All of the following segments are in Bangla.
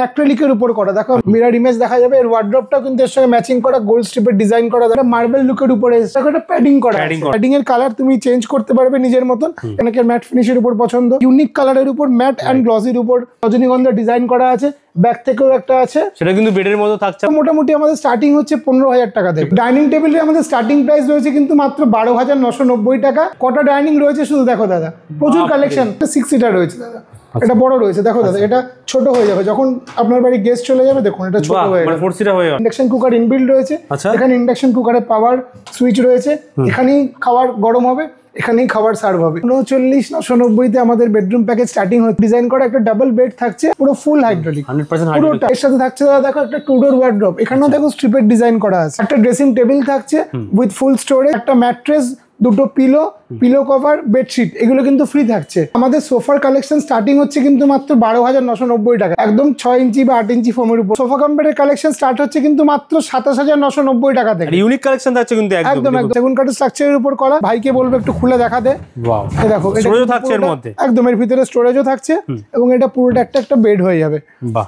অ্যাক্রিলিকের উপর করা, দেখো মিরর ইমেজ দেখা যাবে। এর ওয়ার্ড্রপটাও কিন্তু এর সঙ্গে ম্যাচিং করা, গোল্ড স্ট্রিপের ডিজাইন করা, মার্বেল লুকের উপরে দেখো একটা প্যাডিং করা, প্যাডিং এর কালার তুমি চেঞ্জ করতে পারবে নিজের মতন। অনেকের ম্যাট ফিনিশের উপর পছন্দ, ইউনিক কালারের উপর ম্যাট এন্ড গ্লসির উপর রজনীগন্ধা ডিজাইন করা আছে। ব্যাক থেকেও একটা আছে, সেটা কিন্তু বেডের মতো থাকছে। মোটামুটি আমাদের স্টার্টিং হচ্ছে 15,000 টাকা থেকে। ডাইনিং টেবিলে আমাদের স্টার্টিং প্রাইস রয়েছে কিন্তু মাত্র 12,990 টাকা। কটা ডাইনিং রয়েছে শুধু দেখো দাদা, প্রচুর কালেকশন। 6 সিটার রয়েছে দাদা, এটা বড় রয়েছে দেখো দাদা, এটা ছোট হয়ে যাবে যখন আপনার বাড়ি গেস্ট চলে যাবে। দেখুন এটা ছোট হয়ে যাবে, 4 সিটার হয়ে যাবে। ইন্ডাকশন কুকার ইনবিল্ড রয়েছে, এখানে ইন্ডাকশন কুকারে পাওয়ার সুইচ রয়েছে, এখানেই খাবার গরম হবে, এখানেই খাবার সার্ভ হবে। 39,990 তে আমাদের বেডরুম প্যাকেজ স্টার্টিং হচ্ছে। ডিজাইন করা একটা ডাবল বেড থাকছে, পুরো ফুল হাইড্রোলিক, 100% হাইড্রোলিক। এর সাথে থাকছে দাদা দেখো একটা টু ডোর ওয়ার্ড্রপ, এখানেও দেখো স্ট্রিপের ডিজাইন করা আছে। একটা ড্রেসিং টেবিল থাকছে উইথ ফুল স্টোরেজ, একটা ম্যাট্রেস, দুটো পিলো, পিলো কভার, বেডশিট, এগুলো কিন্তু ফ্রি থাকছে। আমাদের সোফার কালেকশন স্টার্টিং হচ্ছে কিন্তু মাত্র 12,990 টাকা, একদম 6 ইঞ্চি বা 8 ইঞ্চি ফোমের উপর। সোফা কাম বেডের কালেকশন স্টার্ট হচ্ছে কিন্তু মাত্র 27,990 টাকা থেকে। ইউনিক কালেকশন থাকছে কিন্তু একদম সেগুন কাঠের স্ট্রাকচারের উপর করা। ভাইকে বলবো একটু খুলে দেখাতে। ওয়াও, এই দেখো স্টোরেজও থাকছে এর মধ্যে, একদম এর ভিতরে স্টোরেজও থাকছে এবং এটা পুরোটা একটা বেড হয়ে যাবে।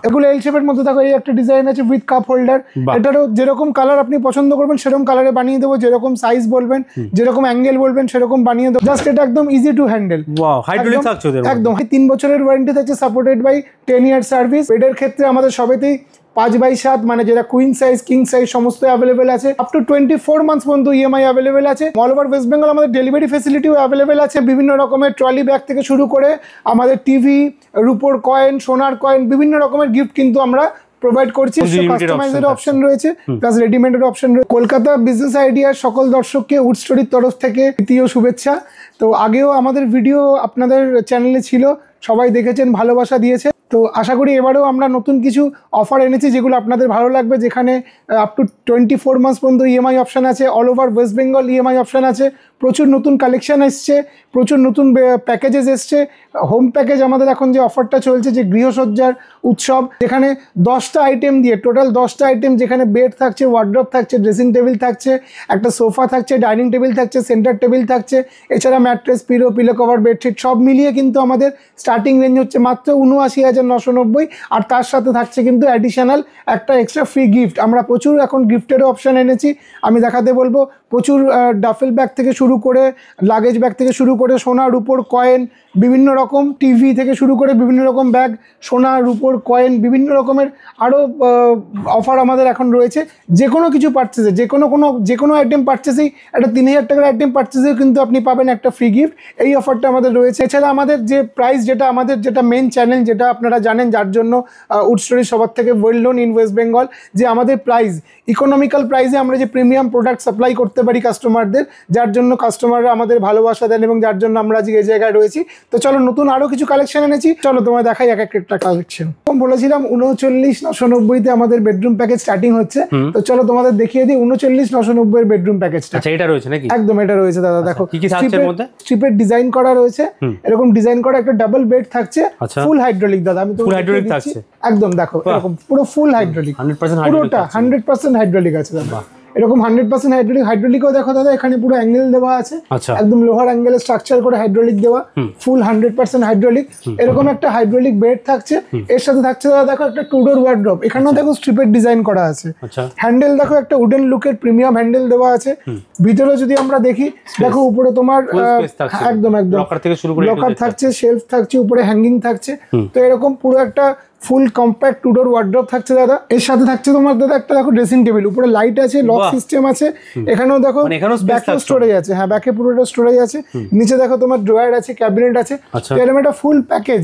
এগুলো এল শেপের মধ্যে দেখো, এই একটা ডিজাইন আছে উইথ কাপ হোল্ডার। এটারও যেরকম কালার আপনি পছন্দ করবেন সেরকম কালারে বানিয়ে দেবো, যেরকম সাইজ বলবেন, যেরকম অ্যাঙ্গেল বলবেন সেরকম বানিয়ে দেবো। জাস্ট এটা একদম easy to handle. Wow, hydraulic থাকছে ওদের একদম। 3 বছরের ওয়ারেন্টি থাকছে, সাপোর্টেড বাই 10 ইয়ার সার্ভিস। বেডের ক্ষেত্রে আমাদের সবেতেই 5x7 মানে যেটা কুইন সাইজ, কিং সাইজ সমস্ত অ্যাভেলেবেল আছে। আপ টু 24 মান্থস পর্যন্ত ইএমআই অ্যাভেলেবেল আছে। অল ওভার ওয়েস্ট বেঙ্গল আমাদের ডেলিভারি ফেসিলিটিও অ্যাভেলেবেল আছে। বিভিন্ন রকমের ট্রলি ব্যাগ থেকে শুরু করে আমাদের টিভি, রূপোর কয়েন, সোনার কয়েন, বিভিন্ন রকমের গিফট কিন্তু আমরা প্রোভাইড করছি। কাস্টমাইজের অপশন রয়েছে, প্লাস রেডিমেডের অপশন রয়েছে। কলকাতা বিজনেস আইডিয়ার সকল দর্শককে উড স্টোরির তরফ থেকে দ্বিতীয় শুভেচ্ছা। তো আগেও আমাদের ভিডিও আপনাদের চ্যানেলে ছিল, সবাই দেখেছেন, ভালোবাসা দিয়েছে। তো আশা করি এবারেও আমরা নতুন কিছু অফার এনেছি যেগুলো আপনাদের ভালো লাগবে, যেখানে আপ টু 24 মান্থস পর্যন্ত ইএমআই অপশান আছে, all over West Bengal EMI option আছে। প্রচুর নতুন কালেকশান এসছে, প্রচুর নতুন প্যাকেজেস এসছে। হোম প্যাকেজ আমাদের এখন যে অফারটা চলছে, যে গৃহসজ্জার উৎসব, যেখানে 10টা আইটেম দিয়ে, টোটাল 10টা আইটেম, যেখানে বেড থাকছে, ওয়ার্ড্রপ থাকছে, ড্রেসিং টেবিল থাকছে, একটা সোফা থাকছে, ডাইনিং টেবিল থাকছে, সেন্টার টেবিল থাকছে, এছাড়া mattress, pillow, pillow cover, bedsheet সব মিলিয়ে কিন্তু আমাদের স্টার্টিং রেঞ্জ হচ্ছে মাত্র 79,990। আর তার সাথে থাকছে কিন্তু অ্যাডিশনাল একটা এক্সট্রা ফ্রি গিফট। আমরা প্রচুর এখন গিফটেরও অপশান এনেছি, আমি দেখাতে বলবো। প্রচুর ডাফেল ব্যাগ থেকে শুরু করে, লাগেজ ব্যাগ থেকে শুরু করে, সোনা রূপোর কয়েন, বিভিন্ন রকম টিভি থেকে শুরু করে বিভিন্ন রকম ব্যাগ, সোনা রূপোর কয়েন, বিভিন্ন রকমের আরও অফার আমাদের এখন রয়েছে। যে কোনো কিছু পারচেসে, যে কোনো আইটেম পারচেসেই, একটা 3,000 টাকার আইটেম পারচেসেও কিন্তু আপনি পাবেন একটা ফ্রি গিফট। এই অফারটা আমাদের রয়েছে। এছাড়া আমাদের যে প্রাইস, যেটা মেন চ্যানেল, যেটা আপনারা জানেন, যার জন্য উড স্টোরি সবার থেকে well known in West Bengal, যে আমাদের প্রাইস ইকোনমিক্যাল প্রাইসে আমরা যে প্রিমিয়াম প্রোডাক্ট সাপ্লাই করতে পারি কাস্টমারদের, যার জন্য কাস্টমাররা আমাদের ভালোবাসা দেন এবং যার জন্য আমরা আজকে এই জায়গায় রয়েছি। তো চলো নতুন আরও কিছু কালেকশন এনেছি, চলো তোমায় দেখাই এক একটা কালেকশন। বলেছিলাম 39,990 তে আমাদের বেডরুম প্যাকেজ স্টার্টিং হচ্ছে। তো চলো তোমাদের দেখিয়ে দিই 39,990 এর বেডরুম প্যাকেজটা। আচ্ছা, এটা রয়েছে নাকি? একদম এটা রয়েছে দাদা, দেখো কি কি থাকছে এর মধ্যে। স্ট্রিপের ডিজাইন করা রয়েছে, এরকম ডিজাইন করা একটা ডাবল বেড থাকছে, ফুল হাইড্রোলিক দাদা, আমি ফুল হাইড্রোলিক থাকছে একদম। দেখো এরকম পুরো ফুল হাইড্রোলিক, 100% পুরোটা 100% হাইড্রোলিক আছে দাদা। এরকম 100% হাইড্রোলিকও দেখো দাদা, এখানে পুরো অ্যাঙ্গেল দেওয়া আছে, একদম লোহার অ্যাঙ্গেলে স্ট্রাকচার করে হাইড্রোলিক দেওয়া, ফুল 100% হাইড্রোলিক। এরকম একটা হাইড্রোলিক বেড থাকছে, এর সাথে থাকছে দাদা দেখো একটা টু ডোর ওয়ার্ড্রপ, এখানেও দেখো স্ট্রিপের ডিজাইন করা আছে। হ্যান্ডেল দেখো একটা উডেন লুকের প্রিমিয়াম হ্যান্ডেল দেওয়া আছে। ভিতরে যদি আমরা দেখি, দেখো উপরে তোমার একদম লকার থাকছে, শেলফ থাকছে, উপরে হ্যাঙ্গিং থাকছে। তো এরকম পুরো একটা ফুল কম্প্যাক্ট টু ডোর ওয়ার্ড্রপ থাকছে দাদা। এর সাথে থাকছে তোমার দাদা একটা দেখো ড্রেসিং টেবিল, উপরে লাইট আছে, লক সিস্টেম আছে, এখানেও দেখো ব্যাকে স্টোরেজ আছে, হ্যাঁ ব্যাকে পুরোটা স্টোরেজ আছে, নিচে দেখো তোমার ড্রয়ার আছে, ক্যাবিনেট আছে। এরকম একটা ফুল প্যাকেজ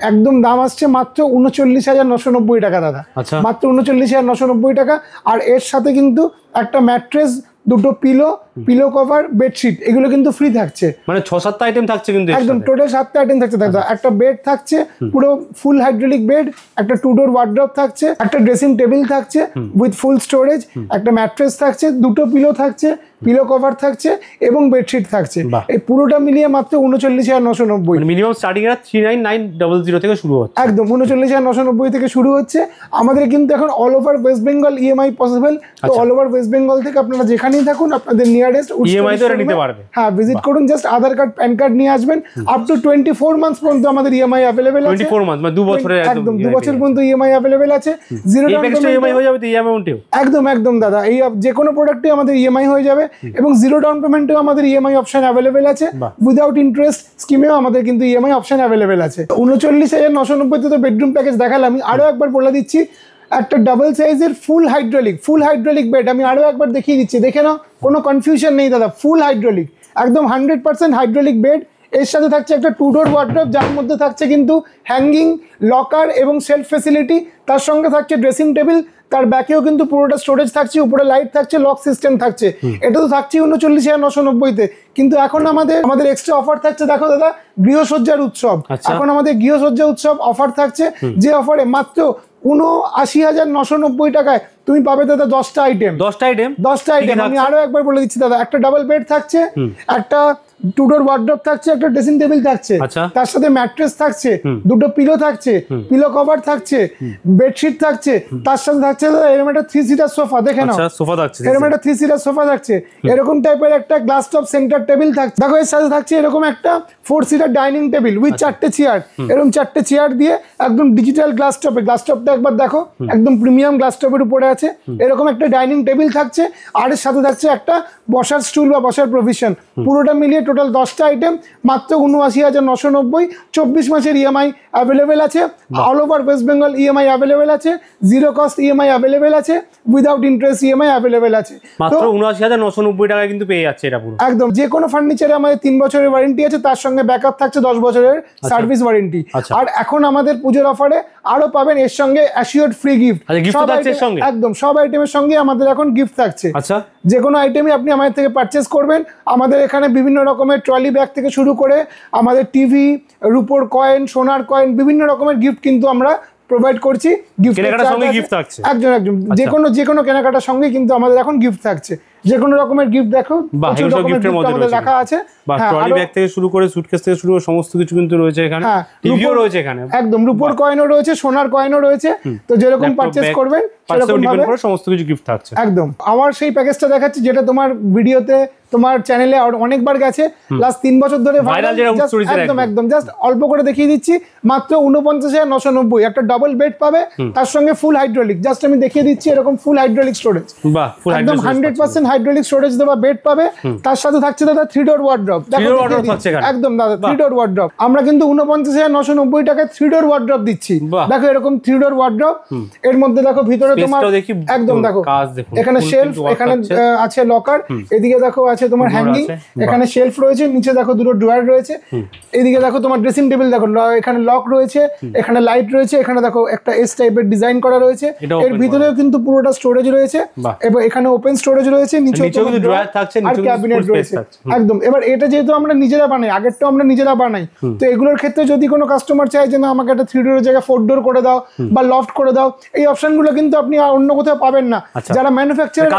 একদম দাম আসছে মাত্র 39,990 টাকা দাদা, মাত্র 39,990 টাকা। আর এর সাথে কিন্তু একটা ম্যাট্রেস, দুটো পিলো, পিলো কভার, বেডশিট, এগুলো কিন্তু ফ্রি থাকছে। মানে 6-7টা আইটেম থাকছে কিন্তু একদম টোটাল 7টা আইটেম থাকছে দাদা। একটা বেড থাকছে, পুরো ফুল হাইড্রোলিক বেড, একটা টু ডোর ওয়ার্ড্রপ থাকছে, একটা ড্রেসিং টেবিল থাকছে উইথ ফুল স্টোরেজ, একটা ম্যাট্রেস থাকছে, দুটো পিলো থাকছে, পিলো কভার থাকছে এবং বেডশিট থাকছে। এই পুরোটা মিলিয়ে মাত্র 39,990। মিনিমাম স্টার্টিং এর 39,900 থেকে শুরু হচ্ছে, একদম 39,990 থেকে শুরু হচ্ছে। আমাদের কিন্তু এখন all over West Bengal EMI possible. তো অল ওভার ওয়েস্ট বেঙ্গল থেকে আপনারা যেখানেই থাকুন, আপনাদের নিয়ে নিয়ারেস্ট ইএমআই তো নিতে পারবে। হ্যাঁ, ভিজিট করুন, জাস্ট আধার কার্ড প্যান কার্ড নিয়ে আসবেন। আপ টু 24 মান্থস পর্যন্ত আমাদের ইএমআই अवेलेबल আছে। 24 মান্থ মানে 2 বছরের একদম 2 বছর পর্যন্ত ইএমআই अवेलेबल আছে। জিরো ডাউন পেমেন্ট ইএমআই হয়ে যাবে তো এই অ্যামাউন্টেও। একদম দাদা, এই যে কোনো প্রোডাক্টে আমাদের ইএমআই হয়ে যাবে এবং জিরো ডাউন পেমেন্টেও আমাদের ইএমআই অপশন अवेलेबल আছে। উইদাউট ইন্টারেস্ট স্কিমেও আমাদের কিন্তু ইএমআই অপশন अवेलेबल আছে। 39,990 তে তো বেডরুম প্যাকেজ দেখালাম, আমি আরো একবার বলে দিচ্ছি, একটা ডাবল সাইজের ফুল হাইড্রোলিক বেড আমি আরো একবার দেখিয়ে দিচ্ছি, দেখে নাও, কোনো কনফিউশন নেই দাদা, ফুল হাইড্রোলিক, একদম 100% হাইড্রোলিক বেড। এর সাথে থাকছে একটা 2 ডোর ওয়ার্ডরোব, যার মধ্যে থাকছে কিন্তু হ্যাঙ্গিং, লকার এবং সেলফ ফেসিলিটি। তার সঙ্গে থাকছে ড্রেসিং টেবিল, তার ব্যাকেও কিন্তু পুরোটা স্টোরেজ থাকছে, উপরে লাইট থাকছে, লক সিস্টেম থাকছে। এটা তো থাকছে 39,990-তে, কিন্তু এখন আমাদের এক্সট্রা অফার থাকছে, দেখো দাদা, গৃহসজ্জার উৎসব। এখন আমাদের গৃহসজ্জা উৎসব অফার থাকছে, যে অফারে মাত্র 79,990 টাকায় তুমি পাবে দাদা 10টা আইটেম। আমি আরো একবার বলে দিচ্ছি দাদা, একটা ডাবল বেড থাকছে, একটা 2 ডোর ওয়ার্ডরোব থাকছে, একটা ড্রেসিং টেবিল থাকছে, তার সাথে ম্যাট্রেস থাকছে, দুটো পিলো থাকছে, পিলো কভার থাকছে, বেডশিট থাকছে, তার সাথে থাকছে দাদা এরকম একটা 3 সিটার সোফা, দেখে নাও, সোফা থাকছে, এরকম একটা 3 সিটার সোফা থাকছে, এরকম টাইপের একটা গ্লাস টপ সেন্টার টেবিল থাকছে, দেখো এর সাথে থাকছে এরকম একটা 4 সিটার ডাইনিং টেবিল উইথ 4টে চেয়ার, এরকম 4টে চেয়ার দিয়ে একদম ডিজিটাল গ্লাস টপটা একবার দেখো, একদম প্রিমিয়াম গ্লাস টপের উপরে আছে, এরকম একটা ডাইনিং টেবিল থাকছে, আর এর সাথে থাকছে একটা বসার স্টুল বা বসার প্রভিশন। পুরোটা মিলিয়ে টোটাল 10টা আইটেম, মাত্র 79,990। 24 মাসের ইএমআই অ্যাভেলেবেল আছে, all over West Bengal EMI available আছে, জিরো কস্ট ইএমআই অ্যাভেলেবেল আছে, উইদাউট ইন্টারেস্ট ইএমআই অ্যাভেলেবেল আছে। মাত্র 79,990 টাকায় কিন্তু পেয়ে যাচ্ছে এটা পুরো। একদম, যে কোনো ফার্নিচারে আমাদের 3 বছরের ওয়ারেন্টি আছে, তার সঙ্গে ব্যাকআপ থাকছে 10 বছরের সার্ভিস ওয়ারেন্টি। আর এখন আমাদের পুজোর অফারে আরো পাবেন এর সঙ্গে অ্যাসিওর্ড ফ্রি গিফট। একদম, সব আইটেমের সঙ্গে আমাদের এখন গিফট থাকছে। যে কোনো আইটেমই আপনি আমাদের থেকে পারচেস করবেন, আমাদের এখানে বিভিন্ন রকমের ট্রলি ব্যাগ থেকে শুরু করে আমাদের টিভি, রূপোর কয়েন, সোনার কয়েন, বিভিন্ন রকমের গিফট কিন্তু আমরা প্রোভাইড করছি। একদম যে কোনো কেনাকাটার সঙ্গে কিন্তু আমাদের এখন গিফট থাকছে, যে কোনো রকমের গিফট দেখো আমাদের রাখা আছে। ট্রলি ব্যাগ থেকে শুরু করে সুটকেস থেকে শুরু করে সমস্ত কিছু কিন্তু রয়েছে এখানে, টিভিও রয়েছে এখানে, একদম রূপোর কয়েনও রয়েছে, সোনার কয়েনও রয়েছে। তো যেরকম পারচেজ করবেন সেরকম ভাবে সমস্ত কিছু গিফট থাকছে। একদম, আমার সেই প্যাকেজটা দেখাচ্ছি যেটা তোমার ভিডিওতে, তোমার চ্যানেলে অনেকবার গেছে, লাস্ট 3 বছর ধরে ভাইরাল। একদম জাস্ট অল্প করে দেখিয়ে দিচ্ছি, মাত্র 49,990 একটা ডাবল বেড পাবে, তার সঙ্গে ফুল হাইড্রোলিক, জাস্ট আমি দেখিয়ে দিচ্ছি, এরকম ফুল হাইড্রোলিক স্টোরেজ, একদম 100% হাইড্রোলিক স্টোরেজ দেওয়া বেড পাবে। তার সাথে থাকছে দাদা 3 ডোর ওয়ার্ডরোব, একদম দাদা 3 ডোর ওয়ার্ডরোব। আমরা কিন্তু 49,990 টাকায় 3 ডোর ওয়ার্ডরোব দিচ্ছি। দেখো এরকম 3 ডোর ওয়ার্ডরোব, এর মধ্যে দেখো ভিতরে তোমার একদম দেখো এখানে শেলফ, এখানে আছে লকার, এদিকে দেখো আছে তোমার হ্যাঙ্গিং, এখানে শেলফ রয়েছে, নিচে দেখো দুটো ড্রয়ার রয়েছে, এদিকে দেখো তোমার ড্রেসিং টেবিল, দেখো এখানে লক রয়েছে, এখানে লাইট রয়েছে, এখানে দেখো একটা এস টাইপের ডিজাইন করা রয়েছে, এর ভিতরেও কিন্তু পুরোটা স্টোরেজ রয়েছে, এবং এখানে ওপেন স্টোরেজ রয়েছে, নিচে ড্রয়ার থাকছে, আর ক্যাবিনেট রয়েছে। একদম, এবার এটা যেহেতু আমরা নিজেরা বানাই, আগেরটা আমরা নিজেরা বানাই, তো এগুলোর ক্ষেত্রে যদি কোনো কাস্টমার চায় যে না আমাকে একটা 3 ডোরের জায়গায় 4 ডোর করে দাও বা লফট করে দাও, এই অপশনগুলো কিন্তু আপনি অন্য কোথাও পাবেন না। যারা ম্যানুফ্যাকচারার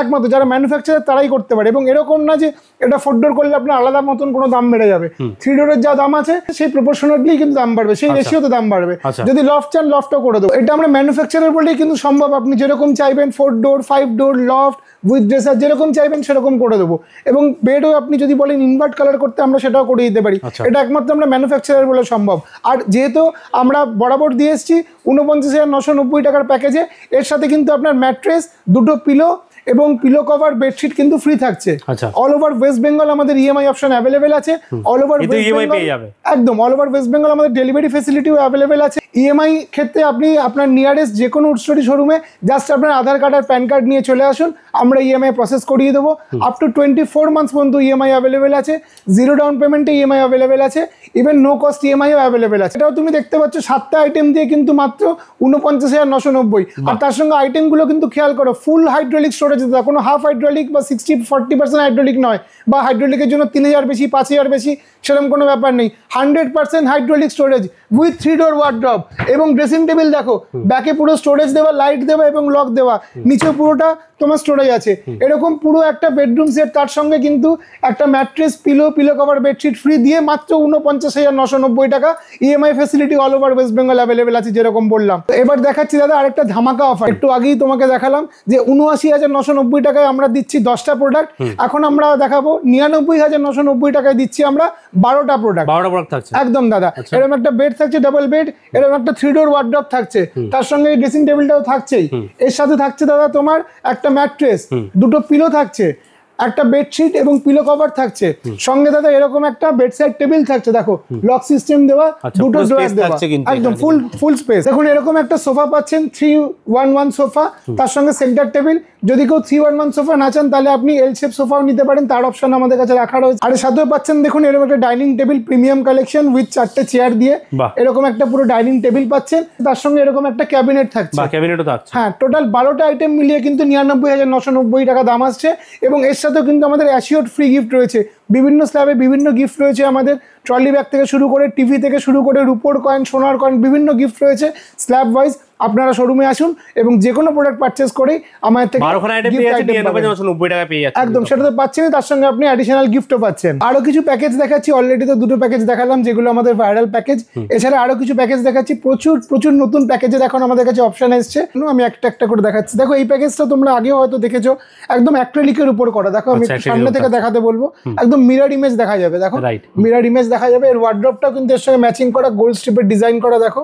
একমাত্র যারা ম্যানুফ্যাকচারার তারাই করতে পারে, এবং এরকম না যে এটা 4 ডোর করলে আপনার আলাদা মতন কোনো দাম বেড়ে যাবে। 3 ডোরের যা দাম আছে সেই প্রপোর্শনালি কিন্তু দাম বাড়বে, সেই রেশিওতে দাম বাড়বে। যদি লফট চান লফটও করে দেবো, এটা আমরা ম্যানুফ্যাকচারার বলেই কিন্তু সম্ভব। আপনি যেরকম চাইবেন 4 ডোর, 5 ডোর, লফট উইথ ড্রেসার যেরকম চাইবেন সেরকম করে দেবো, এবং বেডও আপনি যদি বলেন ইনভার্ট কালার করতে আমরা সেটাও করে দিতে পারি। এটা একমাত্র আমরা ম্যানুফ্যাকচারার বলে সম্ভব। আর যেহেতু আমরা বরাবর দিয়ে এসেছি 49,990 টাকার প্যাকেজে, এর সাথে কিন্তু আপনার ম্যাট্রেস, দুটো পিলো এবং পিলো কভার, বেডশিট কিন্তু ফ্রি থাকছে। অল ওভার ওয়েস্ট বেঙ্গল আমাদের ইএমআই অপশন অ্যাভেলেবেল আছে। অল ওভার একদম অল ওভার ওয়েস্ট বেঙ্গল আমাদের ডেলিভারি ফেসিলিটিও অ্যাভেলেবেল আছে। ইএমআই ক্ষেত্রে আপনি আপনার নিয়ারেস্ট যে কোনো উডস্টোরি শোরুমে জাস্ট আপনার আধার কার্ড আর প্যান কার্ড নিয়ে চলে আসুন, আমরা ইএমআই প্রসেস করিয়ে দেবো। আপ টু 24 মান্থস পর্যন্ত ইএমআই অ্যাভেলেবেল আছে, জিরো ডাউন পেমেন্টে ইএমআই অ্যাভেলেবেল আছে, ইভেন নো কস্ট ইএমআইও অ্যাভেলেবেল আছে। এটাও তুমি দেখতে পাচ্ছ 7টা আইটেম দিয়ে কিন্তু মাত্র 49,990। আর তার সঙ্গে আইটেমগুলো কিন্তু খেয়াল করো, ফুল হাইড্রোলিক স্টোরেজ, কোনো হাফ হাইড্রোলিক বা 60-40% হাইড্রোলিক নয়, বা হাইড্রোলিকের জন্য 3,000 বেশি, 5,000 বেশি, সেরকম কোনো ব্যাপার নেই। 100% hydraulic storage with 3 door wardrobe, এবং ড্রেসিং টেবিল দেখো ব্যাকে পুরো স্টোরেজ দেওয়া, লাইট দেওয়া এবং লক দেওয়া, নিচে পুরোটা তোমার স্টোরেজ আছে। এরকম পুরো একটা বেডরুম সেট, তার সঙ্গে কিন্তু একটা mattress, pillow cover, bedsheet free দিয়ে মাত্র 49,990 টাকা EMI facility all over West Bengal available আছে, যেরকম বললাম। এবার দেখাচ্ছি দাদা আরেকটা ধামাকা অফার। একটু আগেই তোমাকে দেখালাম যে 79,990 99,990 টাকায় আমরা দিচ্ছি 10টা প্রোডাক্ট, এখন আমরা দেখাবো 99,990 টাকায় দিচ্ছি আমরা 12টা প্রোডাক্ট। 12টা প্রোডাক্ট থাকছে একদম দাদা। এরকম একটা বেড থাকছে, ডাবল বেড, এরকম একটা 3 ডোর ওয়ার্ডরোব থাকছে, তার সঙ্গে ড্রেসিং টেবিলটাও থাকছেই। এর সাথে থাকছে দাদা তোমার একটা ম্যাট্রেস, দুটো পিলো থাকছে, একটা বেডশিট এবং পিলো কভার থাকছে, সঙ্গে দাদা এরকম একটা বেডসাইড টেবিল থাকছে, দেখো লক সিস্টেম দেওয়া, দুটো ড্রয়ার দেওয়া, একদম ফুল স্পেস। দেখুন এরকম একটা সোফা পাচ্ছেন 311 সোফা, তার সঙ্গে সেন্টার টেবিল। যদি কেউ 311 সোফা না চান তাহলে আপনি এল শেপ সোফাও নিতে পারেন, তার অপশন আমাদের কাছে রাখা রয়েছে। আর সাথেও পাচ্ছেন দেখুন এরকম একটা dining table premium collection with 4টে চেয়ার দিয়ে, এরকম একটা পুরো ডাইনিং টেবিল পাচ্ছেন, তার সঙ্গে এরকম একটা ক্যাবিনেট থাকছে। হ্যাঁ, টোটাল 12টা আইটেম মিলিয়ে কিন্তু 99,990 টাকা দাম আসছে। এবং এর সাথেও কিন্তু আমাদের অ্যাসিওর ফ্রি গিফট রয়েছে, বিভিন্ন স্ল্যাবে বিভিন্ন গিফট রয়েছে আমাদের, ট্রলি ব্যাগ থেকে শুরু করে, টিভি থেকে শুরু করে, রূপোর কয়েন, সোনার কয়েন, বিভিন্ন গিফট রয়েছে স্ল্যাব ওয়াইজ। আপনারা শোরুমে আসুন এবং যে কোনো প্রোডাক্ট পারচেস করেই আমাদের থেকে একদম সেটা তো পাচ্ছেন, তার সঙ্গে আপনি অ্যাডিশনাল গিফটও পাচ্ছেন। আরো কিছু প্যাকেজ দেখাচ্ছি, অলরেডি তো দুটো প্যাকেজ দেখালাম যেগুলো আমাদের ভাইরাল প্যাকেজ। এছাড়া আরো কিছু প্যাকেজ দেখাচ্ছি, প্রচুর নতুন প্যাকেজের এখন আমাদের কাছে অপশন এসছে, আমি একটা একটা করে দেখাচ্ছি। দেখো এই প্যাকেজটা তোমরা আগেও হয়তো দেখেছো, একদম অ্যাক্রিলিকের উপর করা। দেখো আমি সামনে থেকে দেখাতে বলবো, একদম মিরর ইমেজ দেখা যাবে, দেখো মিরর ইমেজ দেখা যাবে। এর ওয়ার্ড্রপটাও কিন্তু এর সঙ্গে ম্যাচিং করা, গোল্ড স্ট্রিপের ডিজাইন করা, দেখো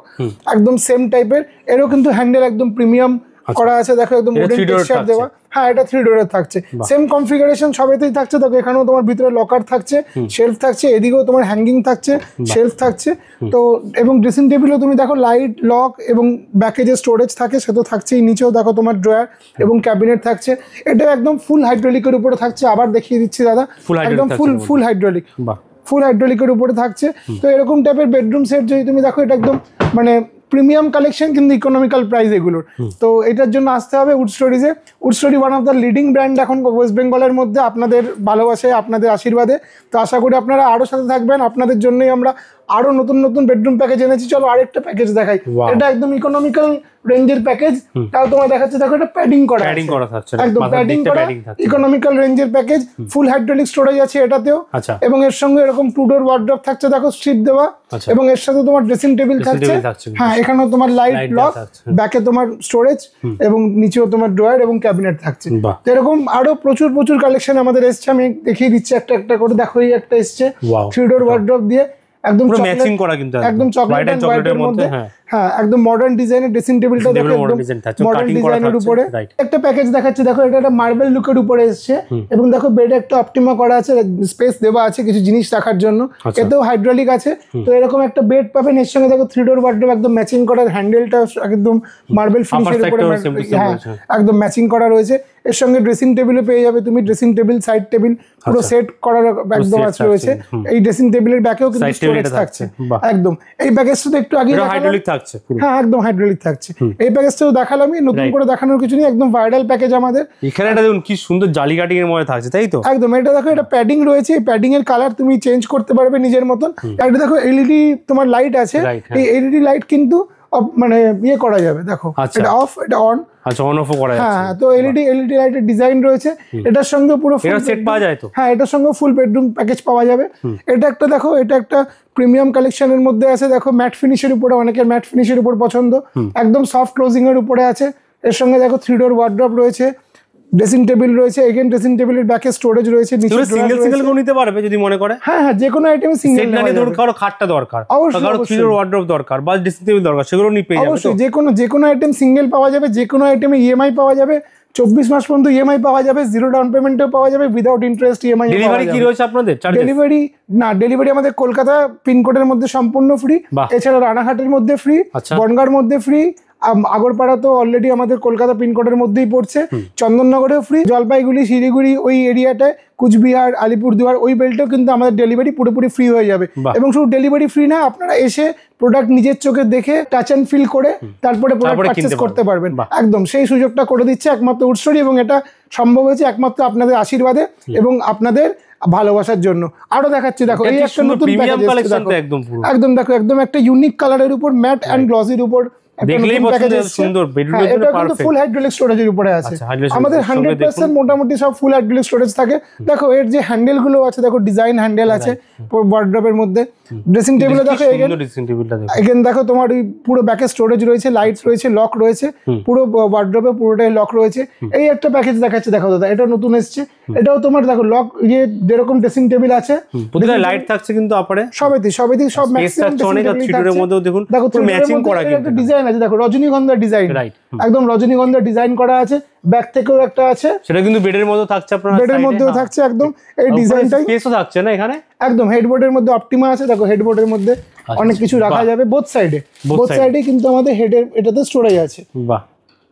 একদম সেম টাইপের। এরও কিন্তু হ্যান্ডেল একদম প্রিমিয়াম করা আছে, দেখো একদম উডেন টেক্সচার দেওয়া। হ্যাঁ, এটা 3 ডোরের থাকছে, সেম কনফিগারেশন সবেতেই থাকছে। দেখো এখানেও তোমার ভিতরে লকার থাকছে, শেলফ থাকছে, এদিকেও তোমার হ্যাঙ্গিং থাকছে, শেলফ থাকছে। তো এবং ড্রেসিং টেবিলও তুমি দেখো লাইট, লক এবং ব্যাকে যে স্টোরেজ থাকে সে তো থাকছেই, নিচেও দেখো তোমার ড্রয়ার এবং ক্যাবিনেট থাকছে। এটা একদম ফুল হাইড্রোলিকের উপরে থাকছে, আবার দেখিয়ে দিচ্ছি দাদা, একদম ফুল হাইড্রোলিক, ফুল হাইড্রোলিকের উপরে থাকছে। তো এরকম টাইপের বেডরুম সেট যদি তুমি দেখো, এটা একদম মানে প্রিমিয়াম কালেকশন কিন্তু ইকোনমিক্যাল প্রাইস এগুলোর। তো এটার জন্য আসতে হবে উড স্টোরিজে। Wood story one of the leading brand এখন ওয়েস্ট বেঙ্গলের মধ্যে, আপনাদের ভালোবাসায়, আপনাদের আশীর্বাদে। তো আশা করি আপনারা আরও সাথে থাকবেন, আপনাদের জন্যই আমরা আরো নতুন বেডরুম প্যাকেজ এনেছি। চলো আরেকটা প্যাকেজ দেখাই, এটা একদম ইকোনমিক্যাল রেঞ্জের প্যাকেজ, তাও তোমার দেখাচ্ছে। দেখো এটা প্যাডিং করা থাকছে, একদম প্যাডিং করা ইকোনমিক্যাল রেঞ্জের প্যাকেজ, ফুল হাইড্রোলিক স্টোরেজ আছে এটাতেও, এবং এর সঙ্গে এরকম 2 ডোর ওয়ার্ড্রপ থাকছে, দেখো স্ট্রিপ দেওয়া, এবং এর সাথে তোমার ড্রেসিং টেবিল থাকছে। হ্যাঁ, এখানেও তোমার লাইট, লক, ব্যাকে তোমার স্টোরেজ এবং নিচেও তোমার ড্রয়ার এবং ক্যাবিনেট থাকছে। তো এরকম আরো প্রচুর কালেকশন আমাদের এসছে, আমি দেখিয়ে দিচ্ছি একটা একটা করে। দেখো এই একটা এসছে 3 ডোর ওয়ার্ড্রপ দিয়ে, একদম ম্যাচিং করা, কিন্তু একদম চকলেট এন্ড হোয়াইটের মধ্যে। হ্যাঁ, একদম মডার্ন ডিজাইনের ড্রেসিং টেবিলটা দেখো, একদম মডার্ন ডিজাইনের উপরে একটা প্যাকেজ দেখাচ্ছি। দেখো এটা একটা মার্বেল লুকের উপরে এসেছে, এবং দেখো বেডে একটা অপটিমা করা আছে, স্পেস দেওয়া আছে কিছু জিনিস রাখার জন্য, এতেও হাইড্রোলিক আছে। তো এরকম একটা বেড পাবেন, এর সঙ্গে দেখো 3 ডোর ওয়ার্ডরোব, একদম ম্যাচিং করা, হ্যান্ডেলটা একদম মার্বেল ফিনিশের উপরে, হ্যাঁ একদম ম্যাচিং করা রয়েছে। এর সঙ্গে ড্রেসিং টেবিলও পেয়ে যাবে তুমি, ড্রেসিং টেবিল, সাইড টেবিল পুরো সেট করার একদম আছে রয়েছে। এই ড্রেসিং টেবিলের ব্যাকেও কিন্তু স্টোরেজ থাকছে একদম। এই প্যাকেজটা তো একটু আগে হাইড্রোলিক থাকছে, হ্যাঁ একদম হাইড্রোলিক থাকছে। এই প্যাকেজটাও দেখালামই, নতুন করে দেখানোর কিছু নেই, একদম ভাইরাল প্যাকেজ আমাদের। এখানে এটা দেখুন কি সুন্দর জালি কাটিং এর মধ্যে থাকছে, তাই তো? একদম। এটা দেখো, এটা প্যাডিং রয়েছে, এই প্যাডিং এর কালার তুমি চেঞ্জ করতে পারবে নিজের মতন। এটা দেখো এলইডি তোমার লাইট আছে, এই এলইডি লাইট কিন্তু মানে ইয়ে করা যাবে, দেখো এটা অফ, এটা অন, আচ্ছা অন অফ করা যাচ্ছে। হ্যাঁ, তো এলইডি লাইটের ডিজাইন রয়েছে, এটার সঙ্গে পুরো ফুল সেট পাওয়া যায় তো? হ্যাঁ, এটার সঙ্গে ফুল বেডরুম প্যাকেজ পাওয়া যাবে। এটা একটা দেখো, এটা একটা প্রিমিয়াম কালেকশনের মধ্যে আছে, দেখো ম্যাট ফিনিশের উপরে, অনেকের ম্যাট ফিনিশের উপর পছন্দ, একদম সফট ক্লোজিং এর উপরে আছে। এর সঙ্গে দেখো 3 ডোর ওয়ার্ড্রপ রয়েছে, ড্রেসিং টেবিল রয়েছে, এগেইন ড্রেসিং টেবিলের ব্যাকে স্টোরেজ রয়েছে, নিচে সিঙ্গেল কেউ নিতে পারবে যদি মনে করে। হ্যাঁ, যে কোনো আইটেম সিঙ্গেল সেট না দরকার, খাটটা দরকার, কারো 3 ডোর ওয়ার্ডরোব দরকার বা ড্রেসিং টেবিল দরকার, সেগুলো নিয়ে পেয়ে যাবে। অবশ্যই যে কোনো আইটেম সিঙ্গেল পাওয়া যাবে, যে কোনো আইটেমে ইএমআই পাওয়া যাবে, 24 মাস পর্যন্ত ইএমআই পাওয়া যাবে, 0 ডাউন পেমেন্টেও পাওয়া যাবে, উইদাউট ইন্টারেস্ট ইএমআই। ডেলিভারি কি রয়েছে আপনাদের? ডেলিভারি আমাদের কলকাতা পিনকোডের মধ্যে সম্পূর্ণ ফ্রি, এছাড়া রানাঘাটের মধ্যে ফ্রি, বনগাঁর মধ্যে ফ্রি, আগরপাড়া তো অলরেডি আমাদের কলকাতা পিনকোডের মধ্যেই পড়ছে, চন্দননগরেও ফ্রি, জলপাইগুড়ি, শিলিগুড়ি ওই এরিয়াটায়, কুচবিহার, আলিপুরদুয়ার ওই বেল্টেও কিন্তু আমাদের ডেলিভারি পুরোপুরি ফ্রি হয়ে যাবে। এবং শুধু ডেলিভারি ফ্রি না, আপনারা এসে প্রোডাক্ট নিজের চোখে দেখে টাচ অ্যান্ড ফিল করে তারপরে প্রোডাক্ট পারচেজ করতে পারবেন। একদম সেই সুযোগটা করে দিচ্ছে একমাত্র উড স্টোরি, এবং এটা সম্ভব হয়েছে একমাত্র আপনাদের আশীর্বাদে এবং আপনাদের ভালোবাসার জন্য। আরো দেখাচ্ছি, দেখো এই একটা নতুন প্যাকেজ, একদম দেখো, একদম একটা ইউনিক কালারের উপর, ম্যাট অ্যান্ড গ্লসির উপর দেখলেই পছন্দ সুন্দর বেডরুমের জন্য এটা কিন্তু ফুল হাইড্রোলিক স্টোরেজের উপরে আছে। আমাদের 100% মোটামুটি সব ফুল হাইড্রোলিক স্টোরেজ থাকে। দেখো এর যে হ্যান্ডেল গুলো আছে, দেখো ডিজাইন হ্যান্ডেল আছে ওয়ার্ড্রপের মধ্যে। ড্রেসিং টেবিলে দেখো এগেন দেখো তোমার পুরো ব্যাকে স্টোরেজ রয়েছে, লাইট রয়েছে, লক রয়েছে, পুরো ওয়ার্ড্রপে পুরোটাই লক রয়েছে। এই একটা প্যাকেজ দেখাচ্ছে দেখো দাদা, এটা নতুন এসেছে। এটাও তোমার দেখো লক ইয়ে যেরকম ড্রেসিং টেবিল আছে, প্রতিটা লাইট থাকছে কিন্তু আপরে সবেতেই সব ম্যাক্সিমাম অনেক থ্রিডোরের মধ্যেও দেখুন দেখো ম্যাচিং করা কিন্তু একটা ডিজাইন আছে, দেখো রজনীগন্ধা ডিজাইন, রাইট একদম রজনীগন্ধা ডিজাইন করা আছে। ব্যাক থেকেও একটা আছে, সেটা কিন্তু বেডের মধ্যেও থাকছে, আপনার বেডের মধ্যেও থাকছে একদম। এই ডিজাইনটাই স্পেসও থাকছে না এখানে, একদম হেডবোর্ডের মধ্যে অপটিমা আছে। দেখো হেডবোর্ডের মধ্যে অনেক কিছু রাখা যাবে বোথ সাইডে কিন্তু আমাদের হেডের এটাতে স্টোরেজ আছে। বাহ,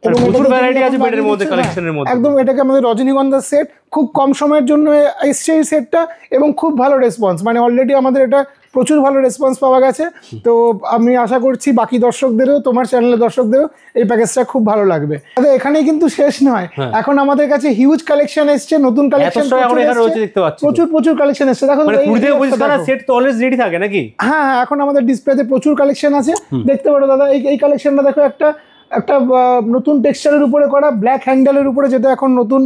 প্রচুর ভ্যারাইটি আছে বেডের মধ্যে, কালেকশনের মধ্যে একদম। এটাকে আমাদের রজনীগন্ধা সেট, খুব কম সময়ের জন্য এসছে এই সেটটা এবং খুব ভালো রেসপন্স, মানে অলরেডি আমাদের এটা প্রচুর ভালো রেসপন্স পাওয়া গেছে। তো আমি আশা করছি বাকি দর্শকদেরও, তোমার চ্যানেলের দর্শকদেরও এই প্যাকেজটা খুব ভালো লাগবে। এখানেই কিন্তু শেষ নয়, এখন আমাদের কাছে হিউজ কালেকশন এসছে, নতুন কালেকশন প্রচুর কালেকশন এসছে। দেখো সেট তো অলওয়েজ রেডি থাকে নাকি? হ্যাঁ, এখন আমাদের ডিসপ্লেতে প্রচুর কালেকশন আছে, দেখতে পারো দাদা। এই কালেকশনটা দেখো, একটা নতুন টেক্সচারের উপরে করা, ব্ল্যাক হ্যান্ডেলের উপরে, যেটা এখন নতুন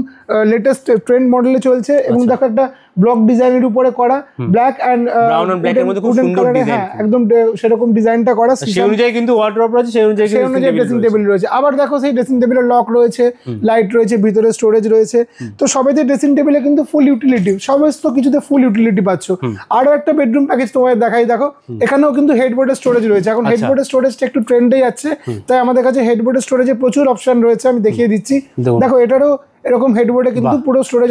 লেটেস্ট ট্রেন্ড মডেলে চলছে। এবং দেখো একটা ব্লক ডিজাইনের উপরে করা, black and brown and black এর মধ্যে খুব সুন্দর ডিজাইন, একদম সেরকম ডিজাইনটা করা। সেই অনুযায়ী কিন্তু ওয়ার্ডরোব রয়েছে, সেই অনুযায়ী ড্রেসিং টেবিল রয়েছে। আবার দেখো সেই ড্রেসিং টেবিলের লক রয়েছে, লাইট রয়েছে, ভিতরে স্টোরেজ রয়েছে। তো সবেতে ড্রেসিং টেবিলে কিন্তু ফুল ইউটিলিটি, সমস্ত কিছুতে ফুল ইউটিলিটি পাচ্ছ। আরো একটা বেডরুম প্যাকেজ তোমাদের দেখাই, দেখো এখানেও কিন্তু হেডবোর্ডের স্টোরেজ রয়েছে। এখন হেডবোর্ডের স্টোরেজটা একটু ট্রেন্ডে যাচ্ছে, তাই আমাদের কাছে হেডবোর্ডের স্টোরেজে প্রচুর অপশন রয়েছে। আমি দেখিয়ে দিচ্ছি, দেখো এটারও এরকম হেডবোর্ডে কিন্তু পুরো স্টোরেজ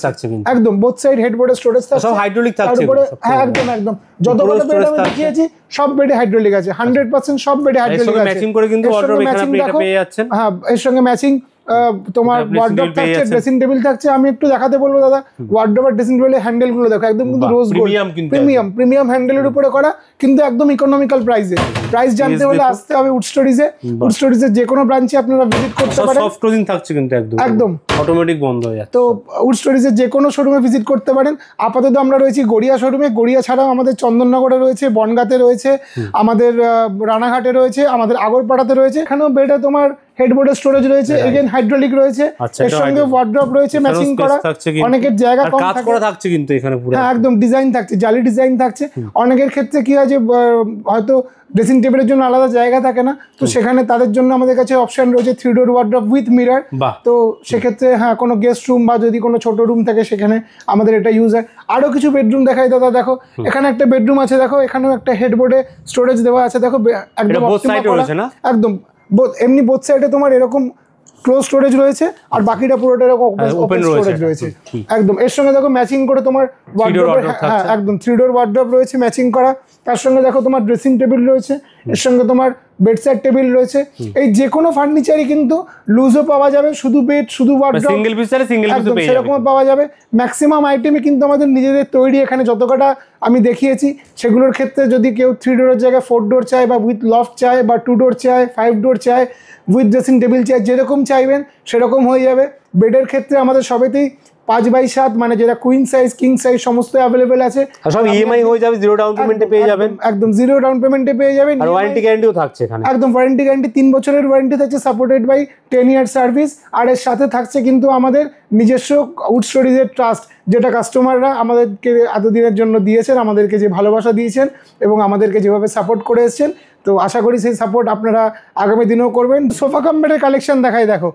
থাকছে, একদম বোথ সাইড হেডবোর্ডের স্টোরেজ থাকছে, সব হাইড্রোলিক থাকছে। হ্যাঁ, একদম যতগুলো বেড আমি দেখিয়েছি সব বেডে হাইড্রোলিক আছে, 100% সব বেডে হাইড্রোলিক আছে। ম্যাচিং করে কিন্তু ওয়ার্ডরোব এখানে আপনি এটা পেয়ে যাচ্ছেন। হ্যাঁ, এর সঙ্গে ম্যাচিং তোমার ওয়ার্ডরোব থাকছে, ড্রেসিং টেবিল থাকছে। আমি একটু দেখাতে বলবো দাদা, ওয়ার্ডরোব আর ড্রেসিং টেবিলের হ্যান্ডেল গুলো দেখো, একদম কিন্তু রোজ গোল্ড প্রিমিয়াম হ্যান্ডেলের উপরে করা, কিন্তু একদম ইকোনমিক্যাল প্রাইসে। প্রাইস জানতে হলে আসতে হবে উড স্টোরিজে যে কোনো ব্রাঞ্চে আপনারা ভিজিট করতে পারেন। সফট ক্লোজিং থাকছে কিন্তু একদম অটোমেটিক বন্ধ হয়ে যাচ্ছে। তো উড স্টোরিজের যে কোনো শোরুমে ভিজিট করতে পারেন। আপাতত আমরা রয়েছি গড়িয়া শোরুমে, গড়িয়া ছাড়াও আমাদের চন্দননগরে রয়েছে, বনগাঁতে রয়েছে, আমাদের রানাঘাটে রয়েছে, আমাদের আগরপাড়াতে রয়েছে। এখানেও বেডে তোমার হেডবোর্ডের স্টোরেজ রয়েছে, এগেইন হাইড্রোলিক রয়েছে, এর সঙ্গে ওয়ার্ডরোব রয়েছে ম্যাচিং করা, অনেকের জায়গা কম কাজ করা থাকছে কিন্তু এখানে পুরো। হ্যাঁ, একদম ডিজাইন থাকছে, জালি ডিজাইন থাকছে। অনেকের ক্ষেত্রে কি হয় যে হয়তো ড্রেসিং টেবিলের জন্য আলাদা জায়গা থাকে না, তো সেখানে তাদের জন্য আমাদের কাছে অপশন রয়েছে 3 ডোর ওয়ার্ডরোব উইথ মিরর। তো সেক্ষেত্রে হ্যাঁ, কোনো গেস্ট রুম বা যদি কোনো ছোট রুম থাকে সেখানে আমাদের এটা ইউজ হয়। আরো কিছু বেডরুম দেখাই দাদা, দেখো এখানে একটা বেডরুম আছে, দেখো এখানেও একটা হেডবোর্ডে স্টোরেজ দেওয়া আছে। দেখো একদম একদম এমনি বোথ সাইডে তোমার এরকম ক্লোজ স্টোরেজ রয়েছে, আর বাকিটা পুরোটা এরকম ওপেন স্টোরেজ রয়েছে একদম। এর সঙ্গে দেখো ম্যাচিং করে তোমার ওয়ার্ডরোব, হ্যাঁ একদম 3 ডোর ওয়ার্ডরোব রয়েছে ম্যাচিং করা। তার সঙ্গে দেখো তোমার ড্রেসিং টেবিল রয়েছে, এর সঙ্গে তোমার বেডসাইড টেবিল রয়েছে। এই যে কোনো ফার্নিচারই কিন্তু লুজও পাওয়া যাবে, শুধু বেড শুধু ওয়ার্ডরোব সিঙ্গেল পিসে সিঙ্গেল পিসও পেয়ে যাবেন, সেরকম পাওয়া যাবে। ম্যাক্সিমাম আইটেমই কিন্তু আমাদের নিজেদের তৈরি। এখানে যত কটা আমি দেখিয়েছি সেগুলোর ক্ষেত্রে যদি কেউ 3 ডোরের জায়গায় 4 ডোর চায়, বা উইথ লফট চায়, বা 2 ডোর চায়, 5 ডোর চায়, উইথ ড্রেসিং টেবিল চায়, যেরকম চাইবেন সেরকম হয়ে যাবে। বেডের ক্ষেত্রে আমাদের সবেতেই 5x7 মানে যেটা কুইন সাইজ, কিং সাইজ সমস্ত অ্যাভেলেবেল আছে। সব ইএমআই হয়ে যাবে, জিরো ডাউন পেমেন্টে পেয়ে যাবেন, একদম জিরো ডাউন পেমেন্টে পেয়ে যাবেন। আর ওয়ারেন্টি গ্যারান্টিও থাকছে এখানে, একদম ওয়ারেন্টি গ্যারান্টি 3 বছরের ওয়ারেন্টি থাকছে, সাপোর্টেড বাই 10 ইয়ার সার্ভিস। আর এর সাথে থাকছে কিন্তু আমাদের নিজস্ব উড স্টোরিজের ট্রাস্ট, যেটা কাস্টমাররা আমাদেরকে এতদিনের জন্য দিয়েছেন, আমাদেরকে যে ভালোবাসা দিয়েছেন এবং আমাদেরকে যেভাবে সাপোর্ট করে এসেছেন। তো আশা করি সেই সাপোর্ট আপনারা আগামী দিনেও করবেন। সোফা কাম বেডের কালেকশন দেখাই, দেখো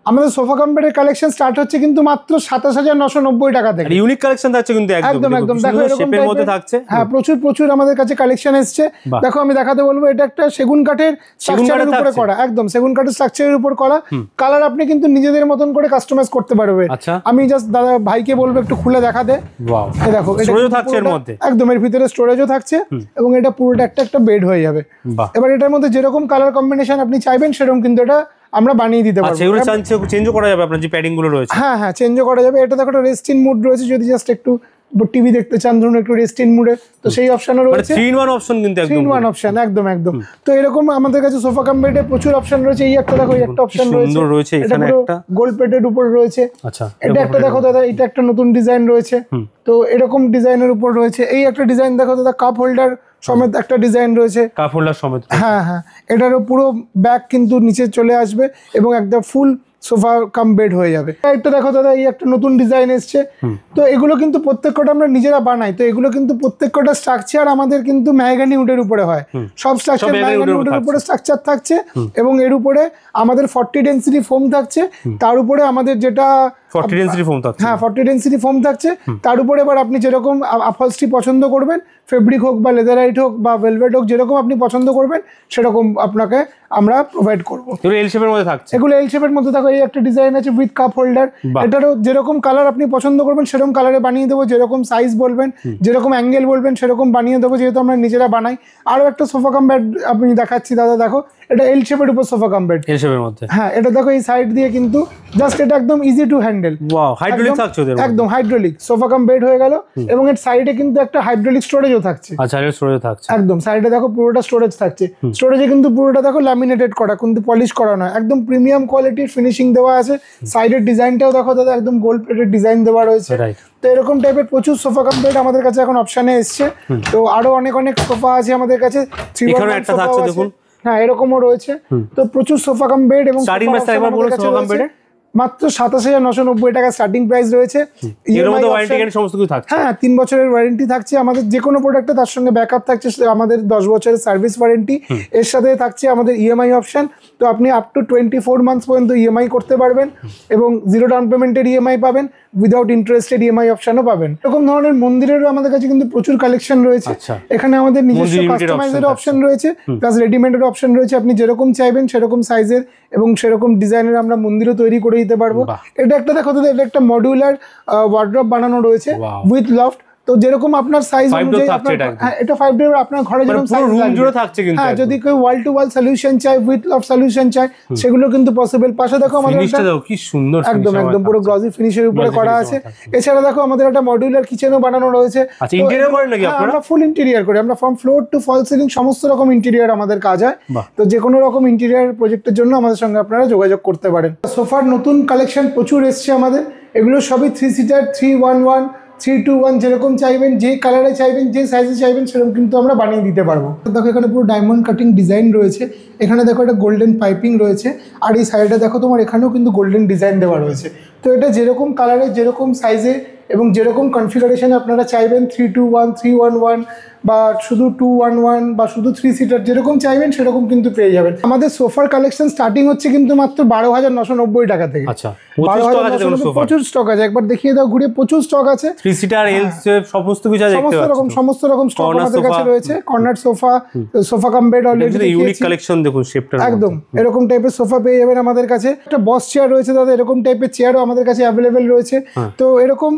আমাদের সোফা কাম বেডের কালেকশন স্টার্ট হচ্ছে কিন্তু মাত্র 27,990 টাকা থেকে। ইউনিক কালেকশন থাকছে কিন্তু একদম দেখো এরকম টাইপের থাকছে। হ্যাঁ, প্রচুর আমাদের কাছে কালেকশন এসেছে। দেখো আমি দেখাতে বলবো, এটা একটা সেগুন কাঠের স্ট্রাকচারের উপরে করা, একদম সেগুন কাঠের স্ট্রাকচারের উপর করা। কালার আপনি কিন্তু নিজেদের মতন করে কাস্টমাইজ করতে পারবেন। আমি জাস্ট দাদা ভাইকে বলবো একটু খুলে দেখাতে। এই দেখো স্টোরেজও থাকছে এর মধ্যে, একদম এর ভিতরে স্টোরেজও থাকছে, এবং এটা পুরোটা একটা বেড হয়ে যাবে। এবার এটার মধ্যে যেরকম কালার কম্বিনেশন আপনি চাইবেন সেরকম কিন্তু এটা আমরা বানিয়ে দিতে পারবো। সেগুলো চেঞ্জও করা যাবে, আপনার যে প্যাডিং গুলো রয়েছে। হ্যাঁ, চেঞ্জও করা যাবে। এটা দেখো একটা রেস্টিং মুড রয়েছে, যদি জাস্ট একটু টিভি দেখতে চান ধরুন একটু রেস্টিং মুডে, তো সেই অপশনও রয়েছে। 3-in-1 অপশন কিন্তু একদম 3-in-1 অপশন, একদম। তো এরকম আমাদের কাছে সোফা কাম বেডে প্রচুর অপশন রয়েছে। এই একটা দেখো, এই একটা অপশন রয়েছে, এখানে একটা গোল্ড প্লেটের উপর রয়েছে। আচ্ছা, এটা একটা দেখো দাদা, এটা একটা নতুন ডিজাইন রয়েছে। তো এরকম ডিজাইনের উপর রয়েছে। এই একটা ডিজাইন দেখো দাদা, কাপ হোল্ডার সমেত একটা ডিজাইন রয়েছে, কাপ হোল্ডার সমেত। হ্যাঁ হ্যাঁ, এটারও পুরো ব্যাক কিন্তু নিচে চলে আসবে এবং একদম ফুল সোফা কাম বেড হয়ে যাবে। একটা দেখো দাদা, এই একটা নতুন ডিজাইন এসছে। তো এগুলো কিন্তু প্রত্যেকটা আমরা নিজেরা বানাই। তো এগুলো কিন্তু প্রত্যেকটা স্ট্রাকচার আমাদের কিন্তু মেহগনি উডের উপরে হয়, সব স্ট্রাকচার মেহগনি উডের উপরে স্ট্রাকচার থাকছে এবং এর উপরে আমাদের 40 ডেন্সিটি ফোম থাকছে। তার উপরে আমাদের যেটা 40 ডেন্সিটি ফোম থাকছে, হ্যাঁ 40 ডেন্সিটি ফোম থাকছে। তার উপরে এবার আপনি যেরকম আপহলস্ট্রি পছন্দ করবেন, ফেব্রিক হোক বা লেদারাইট হোক বা ভেলভেট হোক, যেরকম আপনি পছন্দ করবেন সেরকম আপনাকে আমরা প্রোভাইড করবো। এগুলো এল শেপের মধ্যে থাকছে, এগুলো এল শেপের মধ্যে থাকো। এই একটা ডিজাইন আছে উইথ কাপ হোল্ডার, এটারও যেরকম কালার আপনি পছন্দ করবেন সেরকম কালারে বানিয়ে দেবো, যেরকম সাইজ বলবেন, যেরকম অ্যাঙ্গেল বলবেন সেরকম বানিয়ে দেবো, যেহেতু আমরা নিজেরা বানাই। আরও একটা সোফা কাম বেড আপনি দেখাচ্ছি দাদা, দেখো এটা এল শেপের উপর সোফা কাম বেড, এল শেপের মধ্যে। হ্যাঁ, এটা দেখো এই সাইড দিয়ে কিন্তু জাস্ট এটা একদম easy to handle. Wow, hydraulic থাকছে ওদের, একদম হাইড্রোলিক সোফা কাম বেড হয়ে গেল। এবং এর সাইডে কিন্তু একটা হাইড্রোলিক স্টোরেজও থাকছে। আচ্ছা, এর স্টোরেজ থাকছে একদম সাইডে দেখো পুরোটা স্টোরেজ থাকছে। স্টোরেজে কিন্তু পুরোটা দেখো ল্যামিনেটেড করা, কিন্তু পলিশ করা নয়, একদম প্রিমিয়াম কোয়ালিটির ফিনিশিং দেওয়া আছে। সাইডের ডিজাইনটাও দেখো দাদা, একদম গোল্ড প্লেটেড ডিজাইন দেওয়া রয়েছে। তো এরকম টাইপের প্রচুর সোফা কাম বেড আমাদের কাছে এখন অপশনে এসছে। তো আরো অনেক অনেক সোফা আছে আমাদের কাছে, একটা থাকছে দেখুন, হ্যাঁ এরকমও রয়েছে। তো প্রচুর সোফা কাম বেড এবং স্টার্টিং প্রাইস একবার বলুন সোফা কাম বেডের। মাত্র 27,990 টাকা স্টার্টিং প্রাইস রয়েছে। এর মধ্যে ওয়ারেন্টি গ্যারান্টি সমস্ত কিছু থাকছে, হ্যাঁ 3 বছরের ওয়ারেন্টি থাকছে আমাদের যে কোনো প্রোডাক্টে, তার সঙ্গে ব্যাকআপ থাকছে আমাদের 10 বছরের সার্ভিস ওয়ারেন্টি। এর সাথে থাকছে আমাদের ইএমআই অপশন। তো আপনি আপ টু 24 মান্থস পর্যন্ত ইএমআই করতে পারবেন এবং জিরো ডাউন পেমেন্টের ইএমআই পাবেন, উইদাউট ইন্টারেস্টেড ইএমআই অপশনও পাবেন। এরকম ধরনের মন্দিরেরও আমাদের কাছে কিন্তু প্রচুর কালেকশন রয়েছে। এখানে আমাদের নিজস্ব কাস্টমাইজের অপশন রয়েছে, প্লাস রেডিমেডের অপশন রয়েছে। আপনি যেরকম চাইবেন সেরকম সাইজের এবং সেরকম ডিজাইনের আমরা মন্দিরও তৈরি করে দিতে পারবো। এটা একটা দেখো, এটা একটা মডিউলার ওয়ার্ড্রপ বানানো রয়েছে উইথ লফট। তো যেরকম আপনার সাইজ অনুযায়ী হ্যাঁ এটা 5 ডোর আপনার ঘরে যেরকম সাইজ লাগবে, হ্যাঁ যদি কেউ ওয়াল টু ওয়াল সলিউশন চায়, উইথ লফট সলিউশন চায়, সেগুলো কিন্তু পসিবল। পাশে দেখো আমাদের কি সুন্দর, একদম একদম পুরো গ্লসি ফিনিশের উপরে করা আছে। এছাড়া দেখো আমাদের একটা মডিউলার কিচেনও বানানো রয়েছে। আচ্ছা, ইন্টেরিয়র করেন নাকি আপনারা? আমরা ফুল ইন্টেরিয়র করি, আমরা from floor to false ceiling সমস্ত রকম ইন্টেরিয়র আমাদের কাজ হয়। তো যে কোনো রকম ইন্টেরিয়র প্রজেক্টের জন্য আমাদের সঙ্গে আপনারা যোগাযোগ করতে পারেন। সোফার নতুন কালেকশন প্রচুর এসছে আমাদের, এগুলো সবই 3 সিটার, 311, 321, যেরকম চাইবেন, যে কালারে চাইবেন, যে সাইজে চাইবেন সেরকম কিন্তু আমরা বানিয়ে দিতে পারবো। দেখো এখানে পুরো ডায়মন্ড কাটিং ডিজাইন রয়েছে, এখানে দেখো একটা গোল্ডেন পাইপিং রয়েছে, আর এই সাইডে দেখো তোমার এখানেও কিন্তু গোল্ডেন ডিজাইন দেওয়া রয়েছে। তো এটা যেরকম কালারে, যেরকম সাইজে এবং যেরকম কনফিগারেশনে আপনারা চাইবেন, 321, 311 বা শুধু 211 বা শুধু 3 সিটার, যেরকম চাইবেন সেরকম কিন্তু পেয়ে যাবেন। আমাদের সোফার কালেকশন স্টার্টিং হচ্ছে কিন্তু মাত্র 12,990 টাকা থেকে। আচ্ছা, প্রচুর স্টক আছে, একবার দেখিয়ে দাও ঘুরে, প্রচুর স্টক আছে। 3 সিটার, এল শেপ সমস্ত কিছু আছে, সমস্ত রকম স্টক আমাদের কাছে রয়েছে। Corner sofa, sofa cum bed already unique collection দেখুন, শেপটা একদম এরকম টাইপের সোফা পেয়ে যাবেন আমাদের কাছে। একটা বস চেয়ার রয়েছে দাদা, এরকম টাইপের চেয়ারও আমাদের কাছে অ্যাভেলেবেল রয়েছে। তো এরকম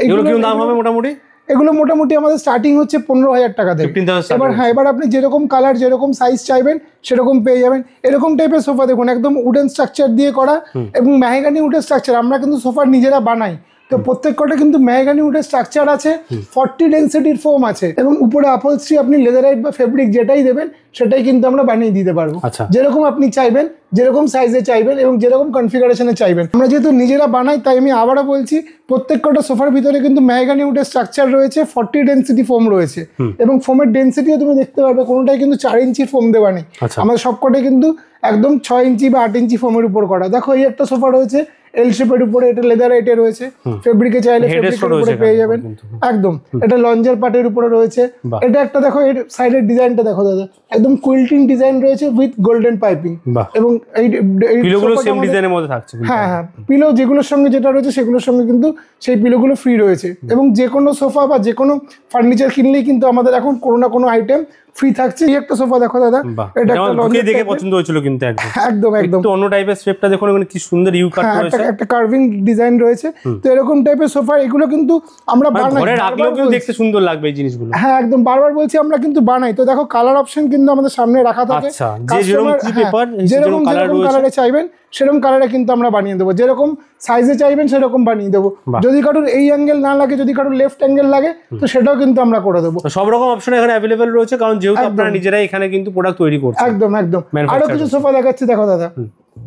এগুলো কি দাম হবে মোটামুটি? এগুলো মোটামুটি আমাদের স্টার্টিং হচ্ছে 15,000 টাকা থেকে। এবার হ্যাঁ, এবার আপনি যেরকম কালার, যেরকম সাইজ চাইবেন সেরকম পেয়ে যাবেন। এরকম টাইপের সোফা দেখুন, একদম উডেন স্ট্রাকচার দিয়ে করা এবং মেহগানি উডের স্ট্রাকচার। আমরা কিন্তু সোফা নিজেরা বানাই, তো প্রত্যেক কটা কিন্তু মেহগানি উডের স্ট্রাকচার আছে, 40 ডেন্সিটির ফোম আছে এবং উপরে আপহলস্ট্রি আপনি লেদারাইট বা ফেব্রিক যেটাই দেবেন সেটাই কিন্তু আমরা বানিয়ে দিতে পারবো, যেরকম আপনি চাইবেন, যেরকম সাইজে চাইবেন এবং যেরকম কনফিগারেশনে চাইবেন। আমরা যেহেতু নিজেরা বানাই তাই আমি আবারও বলছি, প্রত্যেক কটা সোফার ভিতরে কিন্তু মেহগানি উডের স্ট্রাকচার রয়েছে, 40 ডেন্সিটি ফোম রয়েছে এবং ফোমের ডেন্সিটিও তুমি দেখতে পারবে, কোনোটাই কিন্তু 4 ইঞ্চি ফোম দেওয়া নেই। আমাদের সবকটাই কিন্তু একদম 6 ইঞ্চি বা 8 ইঞ্চি ফোমের উপর করা। দেখো এই একটা সোফা রয়েছে এল শেপের উপরে, এটা লেদারাইটে রয়েছে, ফেব্রিকে চাইলে ফেব্রিকের উপরে পেয়ে যাবেন। একদম এটা লঞ্জার পার্টের উপরে রয়েছে। এটা একটা দেখো, এর সাইডের ডিজাইনটা দেখো দাদা, একদম কুইল্টিং ডিজাইন রয়েছে উইথ গোল্ডেন পাইপিং এবং এই পিলোগুলো সেম ডিজাইনের মধ্যে থাকছে। হ্যাঁ হ্যাঁ, পিলো যেগুলোর সঙ্গে যেটা রয়েছে সেগুলোর সঙ্গে কিন্তু সেই পিলোগুলো ফ্রি রয়েছে এবং যে কোনো সোফা বা যে কোনো ফার্নিচার কিনলেই কিন্তু আমাদের এখন কোনো না কোনো আইটেম ফ্রি থাকছে। এই একটা সোফা দেখো দাদা, এটা একটা লঞ্জার দেখে পছন্দ হয়েছিল কিন্তু একদম একটু অন্য টাইপের শেপটা দেখুন, এখানে কি সুন্দর ইউ কাট রয়েছে, একটা কার্ভিং ডিজাইন রয়েছে। তো এরকম টাইপের সোফা এগুলো কিন্তু আমরা বানাই, ঘরে রাখলেও কিন্তু দেখতে সুন্দর লাগবে এই জিনিসগুলো। হ্যাঁ একদম, বারবার বলছি আমরা কিন্তু বানাই। তো দেখো কালার অপশন কিন্তু আমাদের সামনে রাখা থাকে, আচ্ছা, যে যেরকম কি পেপার, যেরকম কালারে চাইবেন সেরকম কালারে কিন্তু আমরা বানিয়ে দেবো, যেরকম সাইজে চাইবেন সেরকম বানিয়ে দেবো। যদি কারোর এই অ্যাঙ্গেল না লাগে, যদি কারোর লেফট অ্যাঙ্গেল লাগে, তো সেটাও কিন্তু আমরা করে দেবো। সব রকম অপশন এখানে অ্যাভেলেবেল রয়েছে, কারণ যেহেতু আপনারা নিজেরাই এখানে কিন্তু প্রোডাক্ট তৈরি করছেন। একদম একদম। আরো কিছু সোফা দেখাচ্ছি, দেখো দাদা।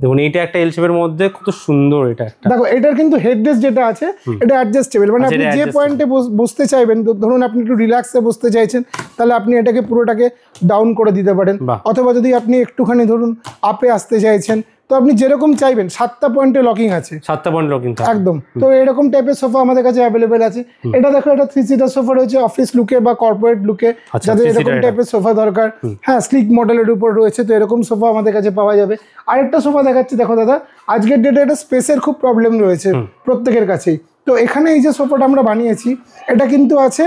দেখুন এটা একটা এল শেপের মধ্যে কত সুন্দর, এটা একটা দেখো এটার কিন্তু হেডরেস্ট যেটা আছে এটা অ্যাডজাস্টেবল, মানে আপনি যে পয়েন্টে বসতে চাইবেন, ধরুন আপনি একটু রিল্যাক্সে বসতে চাইছেন, তাহলে আপনি এটাকে পুরোটাকে ডাউন করে দিতে পারেন। অথবা যদি আপনি একটুখানি ধরুন আপে আসতে চাইছেন, তো আপনি যেরকম চাইবেন। 7টা পয়েন্টে লকিং আছে, 7টা পয়েন্ট লকিং একদম। তো এরকম টাইপের সোফা আমাদের কাছে অ্যাভেলেবেল আছে। এটা দেখো, এটা 3 সিটার সোফা রয়েছে, অফিস লুকে বা কর্পোরেট লুকে, যাদের এরকম টাইপের সোফা দরকার। হ্যাঁ, স্লিক মডেলের উপর রয়েছে, তো এরকম সোফা আমাদের কাছে পাওয়া যাবে। আরেকটা সোফা দেখাচ্ছি, দেখো দাদা। আজকের ডেটে এটা স্পেসের খুব প্রবলেম রয়েছে প্রত্যেকের কাছেই। তো এখানে এই যে সোফাটা আমরা বানিয়েছি, এটা কিন্তু আছে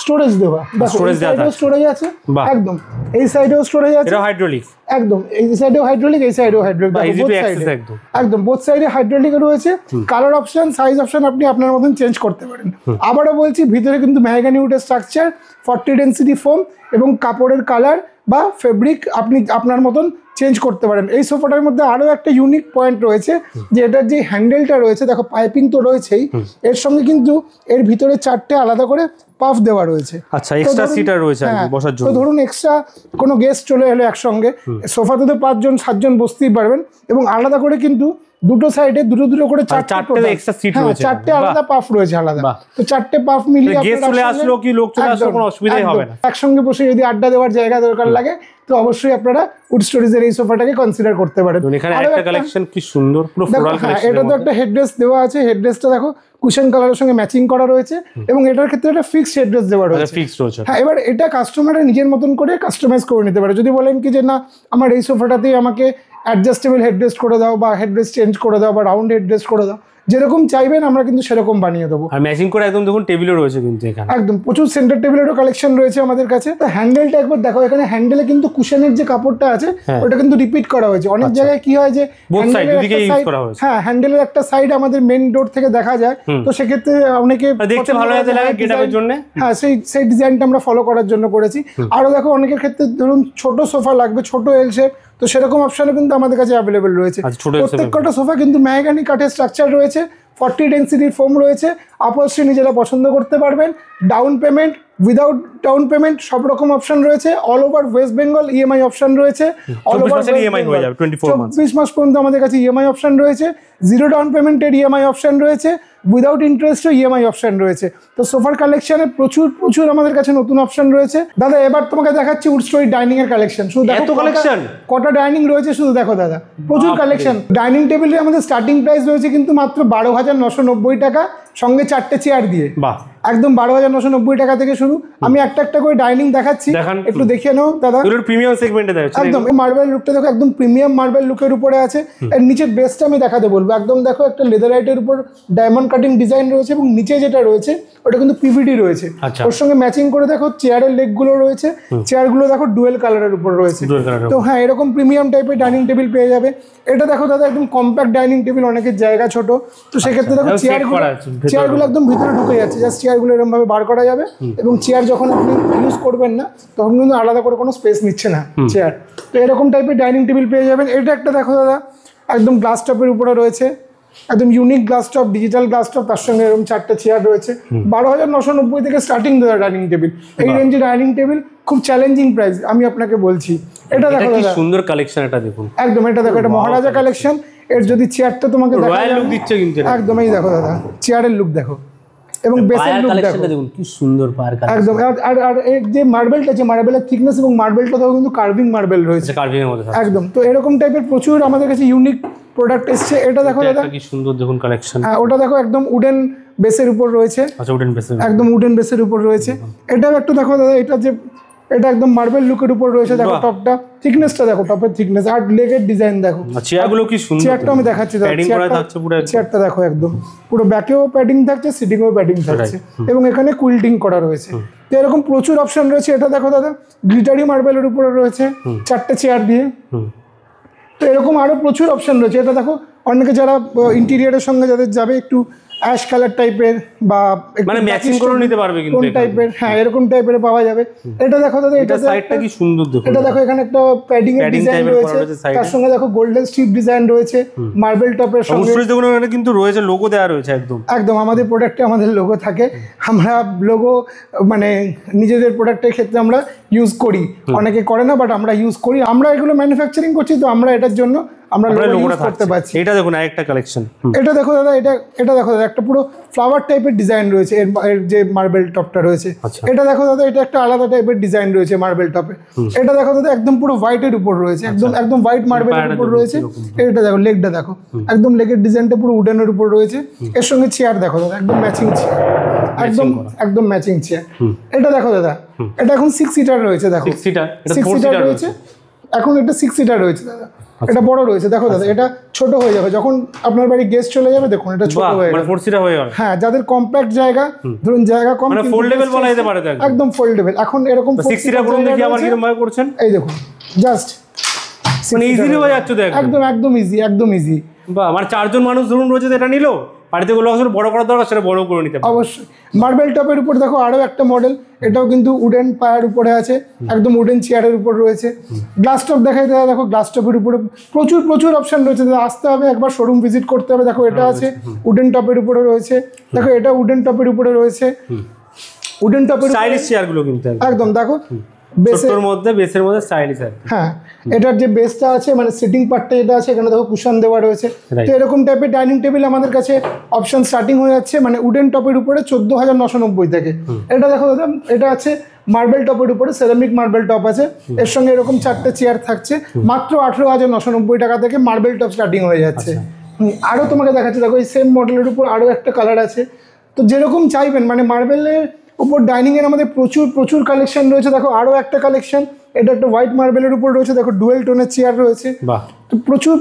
স্টোরেজ দেওয়া। স্টোরেজ আছে একদম, এই সাইডেও স্টোরেজ আছে, এটা হাইড্রোলিক একদম। এই সাইডেও হাইড্রোলিক, এই সাইডেও হাইড্রোলিক, একদম বোথ সাইডে হাইড্রোলিক রয়েছে। কালার অপশন, সাইজ অপশন আপনি আপনার মতন চেঞ্জ করতে পারেন। আবারও বলছি, ভিতরে কিন্তু মেহগনি উডের স্ট্রাকচার, 40 ডেন্সিটি ফোম এবং কাপড়ের কালার বা ফেব্রিক আপনি আপনার মতন চেঞ্জ করতে পারেন। এই সোফাটার মধ্যে আরও একটা ইউনিক পয়েন্ট রয়েছে, যে এটার যে হ্যান্ডেলটা রয়েছে, দেখো পাইপিং তো রয়েছেই, এর সঙ্গে কিন্তু এর ভিতরে 4টে আলাদা করে পাফ দেওয়া রয়েছে। আচ্ছা, এক্সট্রা সিটার রয়েছে বসার জন্য। তো ধরুন এক্সট্রা কোনো গেস্ট চলে এলো একসঙ্গে, সোফাতে তো 5-7জন বসতেই পারবেন, এবং আলাদা করে কিন্তু দুটো সাইডে দুটো করে 4টে এক্সট্রা সিট রয়েছে, 4টে আলাদা পাফ রয়েছে আলাদা। তো 4টে পাফ মিলিয়ে গেস্ট চলে আসলো কি লোক চলে আসলো কোনো অসুবিধাই হবে না। একসঙ্গে বসে যদি আড্ডা দেওয়ার জায়গা দরকার লাগে, তো অবশ্যই আপনারা উড স্টোরেজের এই সোফাটাকে কনসিডার করতে পারেন। এখানে একটা কালেকশন কি সুন্দর, পুরো ফ্লোরাল কালেকশন। এটা তো একটা হেডরেস্ট দেওয়া আছে, হেডরেস্টটা দেখো কুশন কালারের সঙ্গে ম্যাচিং করা রয়েছে, এবং এটার ক্ষেত্রে একটা ফিক্সড হেডরেস্ট দেওয়া রয়েছে। হ্যাঁ, এবার এটা কাস্টমারের নিজের মতন করে কাস্টমাইজ করে নিতে পারে। যদি বলেন কি যে না, আমার এই সোফাটাতেই আমাকে অ্যাডজাস্টেবল হেডরেস্ট করে দাও, বা হেডরেস্ট চেঞ্জ করে দাও, বা রাউন্ড হেডরেস্ট করে দাও, যেরকম চাইবেন আমরা কিন্তু সেরকম বানিয়ে দেবো। আর ম্যাচিং করে একদম দেখুন টেবিলও রয়েছে কিন্তু এখানে, একদম প্রচুর সেন্টার টেবিলেরও কালেকশন রয়েছে আমাদের কাছে। তো হ্যান্ডেলটা একবার দেখো, এখানে হ্যান্ডেলে কিন্তু কুশনের যে কাপড়টা আছে ওটা কিন্তু রিপিট করা হয়েছে। অনেক জায়গায় কি হয় যে হ্যাঁ, হ্যান্ডেলের একটা সাইড আমাদের মেইন ডোর থেকে দেখা যায়, তো সেক্ষেত্রে অনেকে দেখতে ভালো লাগে গেটআপের জন্য। হ্যাঁ, সেই ডিজাইনটা আমরা ফলো করার জন্য করেছি। আরো দেখো, অনেকের ক্ষেত্রে ধরুন ছোট সোফা লাগবে, ছোট এল শেপ, তো সেরকম অপশনও কিন্তু আমাদের কাছে অ্যাভেলেবেল রয়েছে। প্রত্যেকটা সোফা কিন্তু মেহগনি কাঠের স্ট্রাকচার রয়েছে, 40 ডেন্সিটির ফোম রয়েছে, আপলস্ট্রি নিজেরা পছন্দ করতে পারবেন। Down payment, without down payment সব রকম অপশন রয়েছে। All over West Bengal EMI option রয়েছে। অল ওভার 24 মাস পর্যন্ত আমাদের কাছে ইএমআই অপশন রয়েছে। জিরো ডাউন পেমেন্টের ইএমআই অপশন রয়েছে, উইদাউট ইন্টারেস্টও ইএমআই অপশন রয়েছে। তো সোফার কালেকশনে প্রচুর আমাদের কাছে নতুন অপশন রয়েছে। দাদা, এবার তোমাকে দেখাচ্ছি উড স্টোরি ডাইনিং এর কালেকশন। শুধু দেখো কটা ডাইনিং রয়েছে, শুধু দেখো দাদা, প্রচুর কালেকশন। ডাইনিং টেবিলে আমাদের স্টার্টিং প্রাইস রয়েছে কিন্তু মাত্র 12,990 টাকা, সঙ্গে 4টে চেয়ার দিয়ে। একদম 12,990 টাকা থেকে শুরু। আমি একটা করে ডাইনিং দেখাচ্ছি, একটু দেখিয়ে নাও দাদা। প্রিমিয়াম সেগমেন্টে দেখাচ্ছি, একদম মার্বেল লুকটা দেখো, একদম প্রিমিয়াম মার্বেল লুকের উপরে আছে। এর নিচের বেসটা আমি দেখাতে বলবো। একদম দেখো, একটা লেদারাইটের উপর ডায়মন্ড কাটিং ডিজাইন রয়েছে, এবং নিচে যেটা রয়েছে ওটা কিন্তু পিভিডি রয়েছে। ওর সঙ্গে ম্যাচিং করে দেখো চেয়ারের লেগ গুলো রয়েছে, চেয়ারগুলো দেখো ডুয়েল কালারের উপর রয়েছে। তো হ্যাঁ, এরকম প্রিমিয়াম টাইপের ডাইনিং টেবিল পেয়ে যাবে। এটা দেখো দাদা, একদম কম্প্যাক্ট ডাইনিং টেবিল, অনেকের জায়গা ছোট, তো সেক্ষেত্রে দেখো চেয়ারগুলো একদম ভিতরে ঢুকে যাচ্ছে, জাস্ট চেয়ারগুলো এরকম ভাবে বার করা যাবে। এবং চেয়ার যখন আপনি ইউজ করবেন না, তখন কিন্তু আলাদা করে কোনো স্পেস নিচ্ছে না চেয়ার। তো এরকম টাইপের ডাইনিং টেবিল পেয়ে যাবেন। এটা একটা দেখো দাদা, একদম গ্লাস টপের উপরে রয়েছে, একদম unique glass top, digital glass top, তার সঙ্গে এরকম 4টে চেয়ার রয়েছে। 12,990 থেকে স্টার্টিং ডাইনিং টেবিল। এই রেঞ্জে ডাইনিং টেবিল খুব চ্যালেঞ্জিং প্রাইস, আমি আপনাকে বলছি। এটা দেখো দাদা, সুন্দর কালেকশন, এটা দেখুন একদম। এটা দেখো, এটা মহারাজা কালেকশন। এর যদি চেয়ারটা তোমাকে রয়্যাল লুক দিচ্ছে কিন্তু একদম। এই দেখো দাদা, চেয়ারের লুক দেখো, এবং বেসের লুক দেখুন কি সুন্দর পায়ার কালেকশন একদম। আর এই যে মার্বেলটা, যে মার্বেলের থিকনেস এবং মার্বেলটা দেখো কিন্তু কার্ভিং মার্বেল রয়েছে, কার্ভিং এর মধ্যে একদম। তো এরকম টাইপের প্রচুর আমাদের কাছে ইউনিক প্রোডাক্ট এসছে। এটা দেখো দাদা, কি সুন্দর দেখুন কালেকশন। হ্যাঁ, ওটা দেখো একদম উডেন বেসের উপর রয়েছে। আচ্ছা, উডেন বেসের, একদম উডেন বেসের উপর রয়েছে। এটাও একটু দেখো দাদা, এটা একদম মার্বেল লুকের উপর রয়েছে। দেখো টপটা, থিকনেসটা দেখো, টপের থিকনেস, আর লেগের ডিজাইন দেখো। চেয়ারগুলো কি সুন্দর, চেয়ারটা আমি দেখাচ্ছি দাদা, চেয়ারটা দেখো, একদম পুরো ব্যাকেও প্যাডিং থাকছে, সিটিংও প্যাডিং থাকছে, এবং এখানে কুইল্টিং করা রয়েছে। তো এরকম প্রচুর অপশন রয়েছে। এটা দেখো দাদা, গ্লিটারি মার্বেলের উপরে রয়েছে 4টে চেয়ার দিয়ে। তো এরকম আরো প্রচুর অপশন রয়েছে। এটা দেখো, অনেকে যারা ইন্টেরিয়রের সঙ্গে যাদের যাবে একটু অ্যাশ কালার টাইপের বা মানে ম্যাচিং করে নিতে পারবে কিন্তু কোন টাইপের, হ্যাঁ এরকম টাইপের পাওয়া যাবে। এটা দেখো দাদা, এটা সাইডটা কি সুন্দর দেখো, এটা দেখো এখানে একটা প্যাডিং এর ডিজাইন রয়েছে, তার সঙ্গে দেখো গোল্ডেন স্ট্রিপ ডিজাইন রয়েছে মার্বেল টপের সঙ্গে। অবশ্যই দেখুন এখানে কিন্তু রয়েছে লোগো দেওয়া রয়েছে একদম একদম আমাদের প্রোডাক্টে আমাদের লোগো থাকে। আমরা লোগো মানে নিজেদের প্রোডাক্টের ক্ষেত্রে আমরা ইউজ করি, অনেকে করে না বাট আমরা ইউজ করি। আমরা এগুলো ম্যানুফ্যাকচারিং করছি তো আমরা এটার জন্য আমরা লোগো ইউজ করতে পারছি। এটা দেখুন আরেকটা কালেকশন, এটা দেখো দাদা, এটা দেখো দাদা, একটা পুরো ফ্লাওয়ার টাইপের ডিজাইন রয়েছে এর যে মার্বেল টপটা রয়েছে। এটা দেখো দাদা, এটা একটা আলাদা টাইপের ডিজাইন রয়েছে মার্বেল টপে। এটা দেখো দাদা, একদম পুরো হোয়াইটের উপর রয়েছে, একদম হোয়াইট মার্বেলের উপর রয়েছে। এটা দেখো লেগটা দেখো, একদম লেগের ডিজাইনটা পুরো উডেনের উপর রয়েছে। এর সঙ্গে চেয়ার দেখো দাদা, একদম ম্যাচিং চেয়ার, একদম ম্যাচিং চেয়ার। এটা দেখো দাদা, এটা এখন 6 সিটার রয়েছে, দেখো 6 সিটার রয়েছে এখন, এটা 6 সিটার রয়েছে দাদা। এটা বড় রয়েছে, দেখো দাদা এটা ছোট হয়ে যাবে যখন আপনার বাড়ি গেস্ট চলে যাবে, দেখুন এটা ছোট হয়ে যাবে, 4 সিটার হয়ে যাবে। হ্যাঁ, যাদের কম্প্যাক্ট জায়গা, ধরুন জায়গা কম, মানে ফোল্ডেবল বলা যেতে পারে, একদম ফোল্ডেবল। এখন এরকম 6 সিটার করুন দেখি আবার কিরকম ভাবে করছেন। এই দেখুন জাস্ট মানে ইজিলি হয়ে যাচ্ছে, দেখো একদম ইজি। বাহ, মানে 4 জন মানুষ ধরুন রয়েছে, এটা নিলো বাড়িতে গুলো আসলে বড় করার দরকার সেটা বড় করে নিতে পারে অবশ্যই। মার্বেল টপের উপর দেখো আরো একটা মডেল, এটাও কিন্তু উডেন পায়ের উপরে আছে, একদম উডেন চেয়ারের উপর রয়েছে। গ্লাস টপ দেখাই দাদা, দেখো গ্লাস টপের উপরে প্রচুর অপশন রয়েছে দাদা, আসতে হবে একবার শোরুম ভিজিট করতে হবে। দেখো এটা আছে উডেন টপের উপরে রয়েছে, দেখো এটা উডেন টপের উপরে রয়েছে। উডেন টপের স্টাইলিশ চেয়ারগুলো কিন্তু একদম দেখো বেসের মধ্যে স্টাইলিশ আছে। হ্যাঁ, এটার যে বেসটা আছে মানে সিটিং পার্টটা এটা আছে, এখানে দেখো কুশন দেওয়া রয়েছে। তো এরকম টাইপের ডাইনিং টেবিল আমাদের কাছে অপশন স্টার্টিং হয়ে যাচ্ছে মানে উডেন টপের উপরে 14,990 থেকে। এটা দেখো দাদা, এটা আছে মার্বেল টপের উপরে, সেরামিক মার্বেল টপ আছে, এর সঙ্গে এরকম 4টে চেয়ার থাকছে, মাত্র 18,990 টাকা থেকে মার্বেল টপ স্টার্টিং হয়ে যাচ্ছে। আরও তোমাকে দেখাচ্ছে, দেখো এই সেম মডেলের উপর আরও একটা কালার আছে। তো যেরকম চাইবেন মানে মার্বেলের উপর ডাইনিং এর আমাদের প্রচুর কালেকশন রয়েছে। দেখো আরো একটা কালেকশন, এটা একটা হোয়াইট মার্বেলের উপর রয়েছে, দেখো ডুয়েল টোনের চেয়ার রয়েছে। বাহ, তো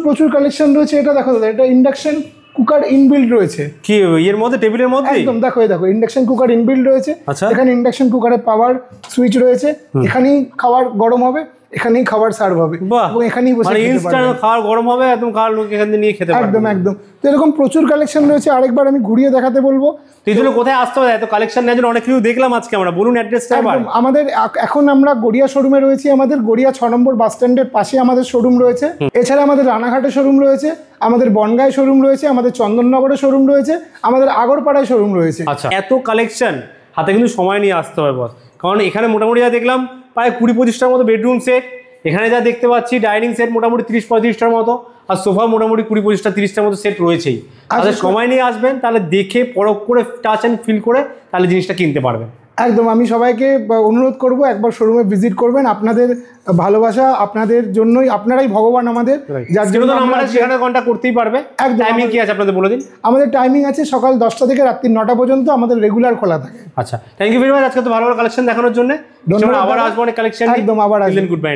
প্রচুর কালেকশন রয়েছে। এটা দেখো দাদা, এটা ইন্ডাকশন কুকার ইনবিল্ড রয়েছে। কি এর মধ্যে টেবিলের মধ্যে একদম দেখো, এই দেখো ইন্ডাকশন কুকার ইনবিল্ড রয়েছে। এখানে ইন্ডাকশন কুকারে পাওয়ার সুইচ রয়েছে, এখানেই খাবার গরম হবে, এখানেই খাবার সার্ভ হবে এবং এখানেই বসে মানে ইনস্ট্যান্ট খাবার গরম হবে, একদম খাবার লোক এখান থেকে নিয়ে খেতে পারবে। একদম তো এরকম প্রচুর কালেকশন রয়েছে। আরেকবার আমি ঘুরিয়ে দেখাতে বলবো। এই জন্য কোথায় আসতে হবে, এত কালেকশন নেওয়ার জন্য অনেক কিছু দেখলাম আজকে আমরা, বলুন অ্যাড্রেসটা আবার। আমাদের এখন আমরা গড়িয়া শোরুমে রয়েছি, আমাদের গড়িয়া 6 নম্বর বাস স্ট্যান্ডের পাশে আমাদের শোরুম রয়েছে। এছাড়া আমাদের রানাঘাটে শোরুম রয়েছে, আমাদের বনগাঁয় শোরুম রয়েছে, আমাদের চন্দননগরে শোরুম রয়েছে, আমাদের আগরপাড়ায় শোরুম রয়েছে। আচ্ছা, এত কালেকশন হাতে কিন্তু সময় নিয়ে আসতে হবে বস, কারণ এখানে মোটামুটি যা দেখলাম প্রায় 20-25টার মতো বেডরুম সেট, এখানে যা দেখতে পাচ্ছি ডাইনিং সেট মোটামুটি 30-35টার মতো, আর সোফা মোটামুটি 20-25টা 30টার মতো সেট রয়েছেই। তাহলে সময় নিয়ে আসবেন, তাহলে দেখে পরখ করে টাচ অ্যান্ড ফিল করে তাহলে জিনিসটা কিনতে পারবেন। একদম, আমি সবাইকে অনুরোধ করব একবার শোরুমে ভিজিট করবেন। আপনাদের ভালোবাসা, আপনাদের জন্যই, আপনারাই ভগবান আমাদের, যার জন্য আমরা সেখানে কন্টাক্ট করতেই পারবে। টাইমিং কি আছে আপনাদের বলে দিন। আমাদের টাইমিং আছে সকাল 10টা থেকে রাত্রি 9টা পর্যন্ত, আমাদের রেগুলার খোলা থাকে। আচ্ছা, থ্যাংক ইউ ভেরি মাচ আজকে তো ভালো কালেকশন দেখানোর জন্য। আবার আসবো অনেক কালেকশন। একদম আবার আসবেন। Good bye.